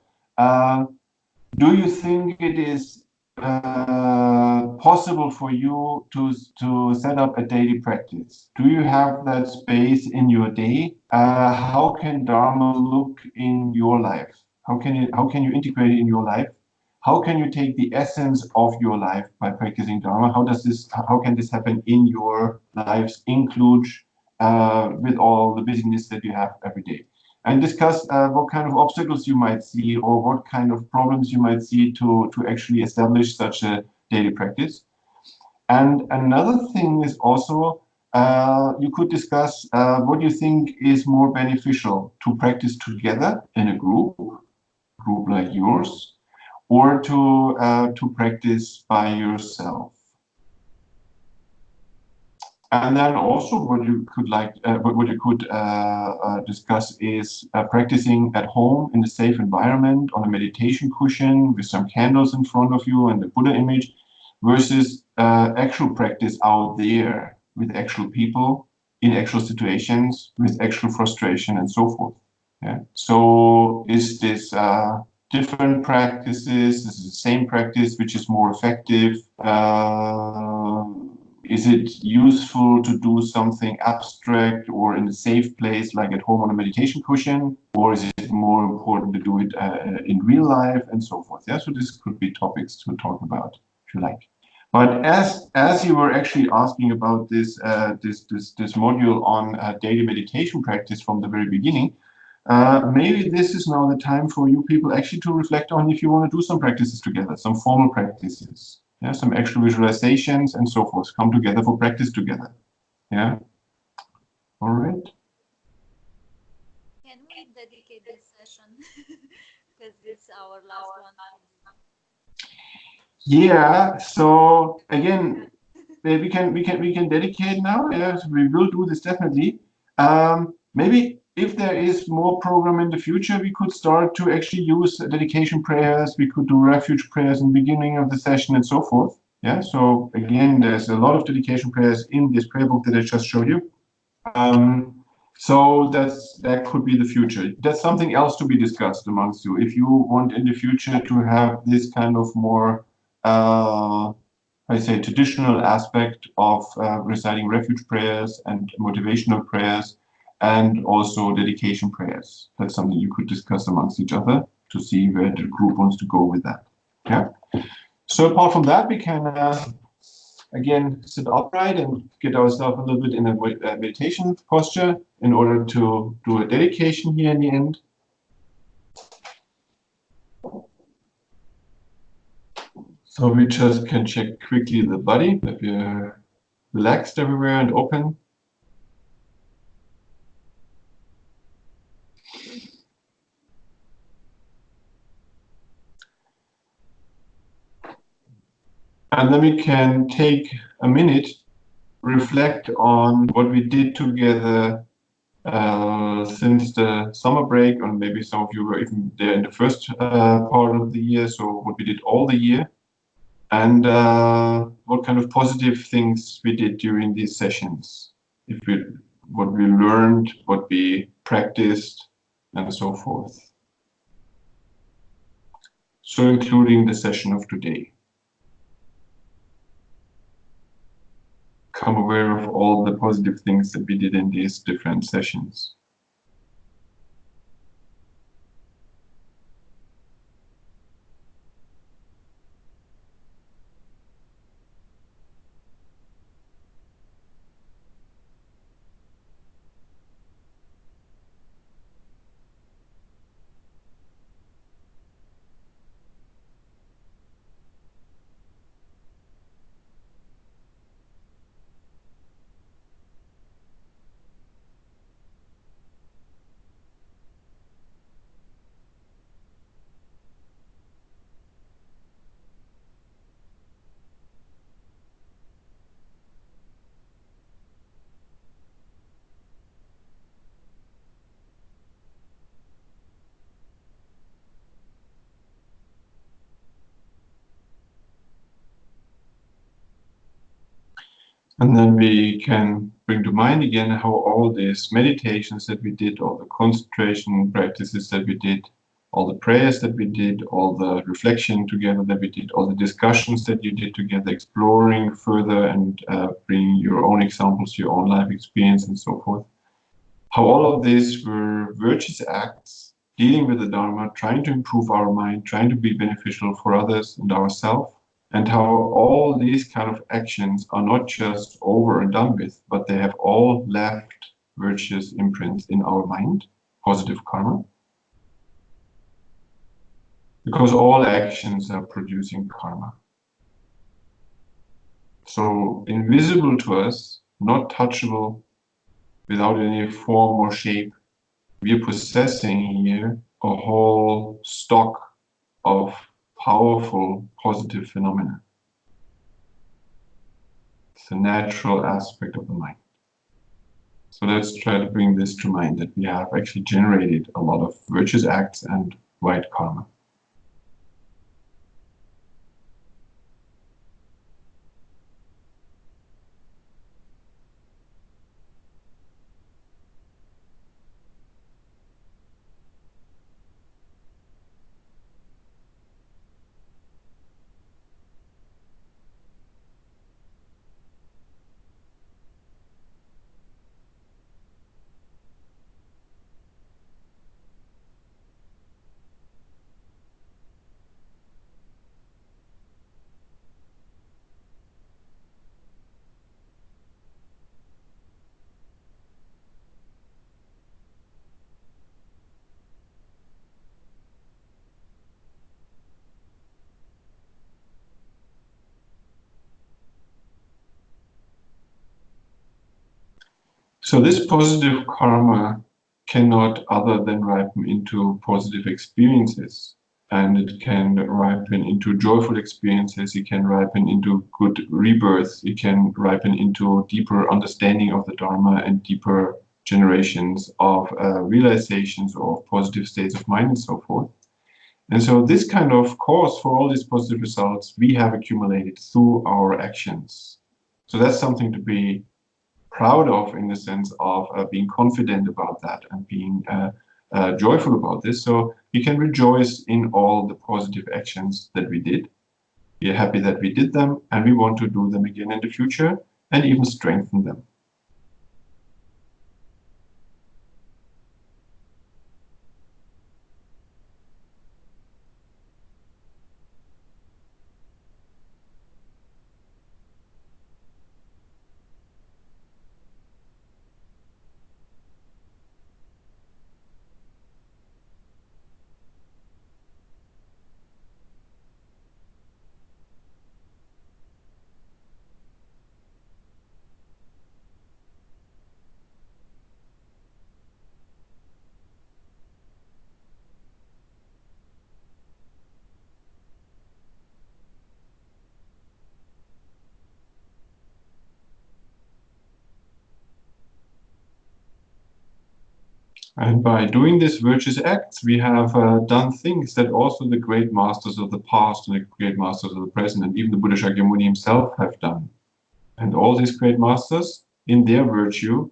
Do you think it is possible for you to set up a daily practice? Do you have that space in your day? How can Dharma look in your life? How can you integrate it in your life? How can you take the essence of your life by practicing Dharma? How can this happen in your lives, include with all the busyness that you have every day? And discuss what kind of obstacles you might see or what kind of problems you might see to actually establish such a daily practice. And another thing is also you could discuss what you think is more beneficial to practice together in a group like yours, or to practice by yourself. And then also what you could discuss is practicing at home in a safe environment on a meditation cushion with some candles in front of you and the Buddha image, versus actual practice out there with actual people in actual situations with actual frustration and so forth. Yeah. So is this different practices? Is it the same practice which is more effective? Is it useful to do something abstract or in a safe place, like at home on a meditation cushion? Or is it more important to do it in real life and so forth? Yeah, so this could be topics to talk about, if you like. But as you were actually asking about this module on daily meditation practice from the very beginning, maybe this is now the time for you people actually to reflect on if you want to do some practices together, some formal practices. Yeah, some actual visualizations and so forth. Come together for practice together. Yeah. All right. Can we dedicate this session because it's our last one? Yeah. So again, we can dedicate now. Yes, we will do this definitely. Maybe if there is more program in the future, we could start to actually use dedication prayers. We could do refuge prayers in the beginning of the session and so forth. Yeah. So again, there's a lot of dedication prayers in this prayer book that I just showed you. So that could be the future. That's something else to be discussed amongst you. If you want in the future to have this kind of more, I say, traditional aspect of reciting refuge prayers and motivational prayers, and also dedication prayers. That's something you could discuss amongst each other to see where the group wants to go with that. Yeah. So apart from that, we can again sit upright and get ourselves a little bit in a meditation posture in order to do a dedication here in the end. So we just can check quickly the body, that we're relaxed everywhere and open. And then we can take a minute, reflect on what we did together since the summer break, or maybe some of you were even there in the first part of the year, so what we did all the year, and what kind of positive things we did during these sessions, what we learned, what we practiced, and so forth. So including the session of today. Become aware of all the positive things that we did in these different sessions. And then we can bring to mind again how all these meditations that we did, all the concentration practices that we did, all the prayers that we did, all the reflection together that we did, all the discussions that you did together, exploring further and bringing your own examples, your own life experience and so forth. How all of these were virtuous acts, dealing with the Dharma, trying to improve our mind, trying to be beneficial for others and ourselves, and how all these kind of actions are not just over and done with, but they have all left virtuous imprints in our mind, positive karma, because all actions are producing karma. So invisible to us, not touchable, without any form or shape, we are possessing here a whole stock of powerful positive phenomena. It's a natural aspect of the mind. So let's try to bring this to mind, that we have actually generated a lot of virtuous acts and right karma. So this positive karma cannot other than ripen into positive experiences. And it can ripen into joyful experiences, it can ripen into good rebirths, it can ripen into deeper understanding of the Dharma and deeper generations of realizations of positive states of mind and so forth. And so this kind of cause for all these positive results we have accumulated through our actions. So that's something to be proud of, in the sense of being confident about that and being joyful about this. So we can rejoice in all the positive actions that we did. We are happy that we did them, and we want to do them again in the future and even strengthen them. And by doing these virtuous acts, we have done things that also the great masters of the past and the great masters of the present, and even the Buddha Shakyamuni himself have done. And all these great masters, in their virtue,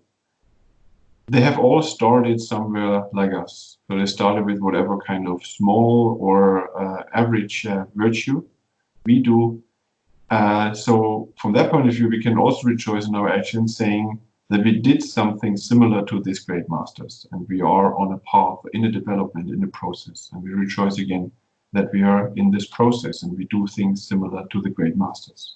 they have all started somewhere like us. So they started with whatever kind of small or average virtue we do. So from that point of view, we can also rejoice in our actions, saying that we did something similar to these great masters, and we are on a path, in a development, in a process. And we rejoice again that we are in this process and we do things similar to the great masters.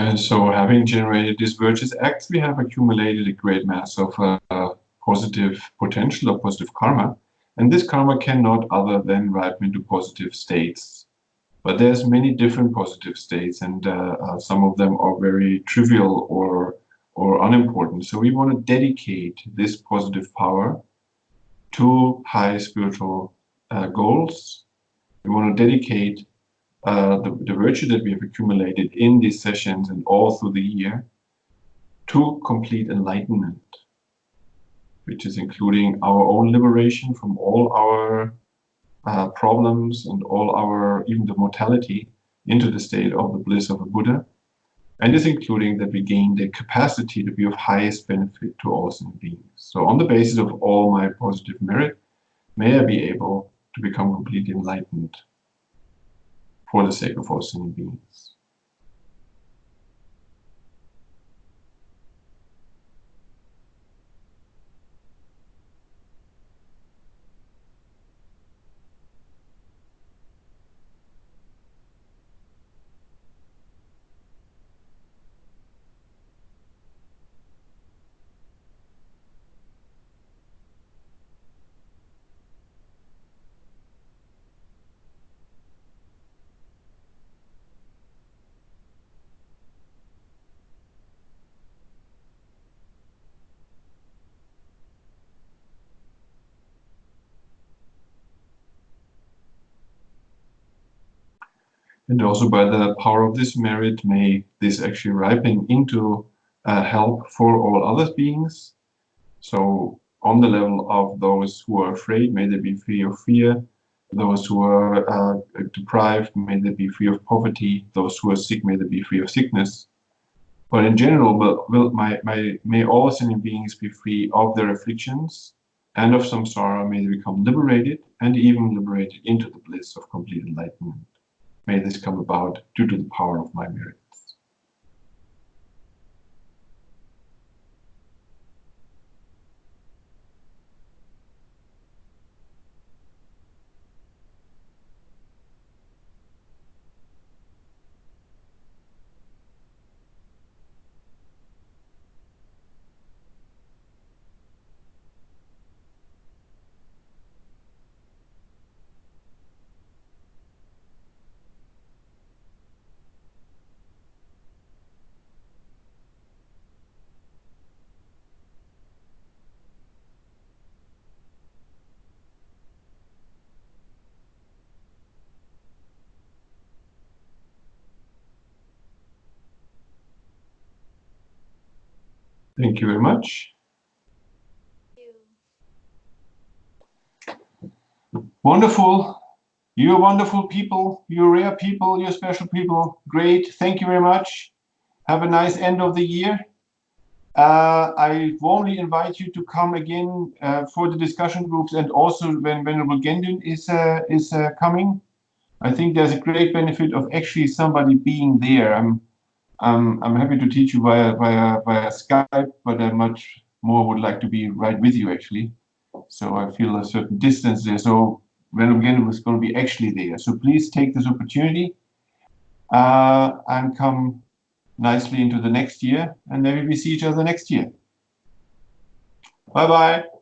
And so having generated these virtuous acts, we have accumulated a great mass of positive potential or positive karma. And this karma cannot other than ripen into positive states. But there's many different positive states, and some of them are very trivial or unimportant. So we want to dedicate this positive power to high spiritual goals. We want to dedicate the virtue that we have accumulated in these sessions and all through the year to complete enlightenment, which is including our own liberation from all our problems and all our, even the mortality, into the state of the bliss of a Buddha. And is including that we gain the capacity to be of highest benefit to all sentient beings. So on the basis of all my positive merit, may I be able to become completely enlightened for the sake of all sentient beings. And also by the power of this merit, may this actually ripen into help for all other beings. So on the level of those who are afraid, may they be free of fear. Those who are deprived, may they be free of poverty. Those who are sick, may they be free of sickness. But in general, may all sentient beings be free of their afflictions and of samsara. May they become liberated and even liberated into the bliss of complete enlightenment. May this come about due to the power of my merits. Thank you very much. Wonderful. You're wonderful people. You're rare people. You're special people. Great. Thank you very much. Have a nice end of the year. I warmly invite you to come again for the discussion groups, and also when Venerable Gendun is coming. I think there's a great benefit of actually somebody being there. I'm happy to teach you via Skype, but I much more would like to be right with you actually. So I feel a certain distance there. So Venerable Gendun was going to be actually there. So please take this opportunity and come nicely into the next year, and maybe we see each other next year. Bye-bye.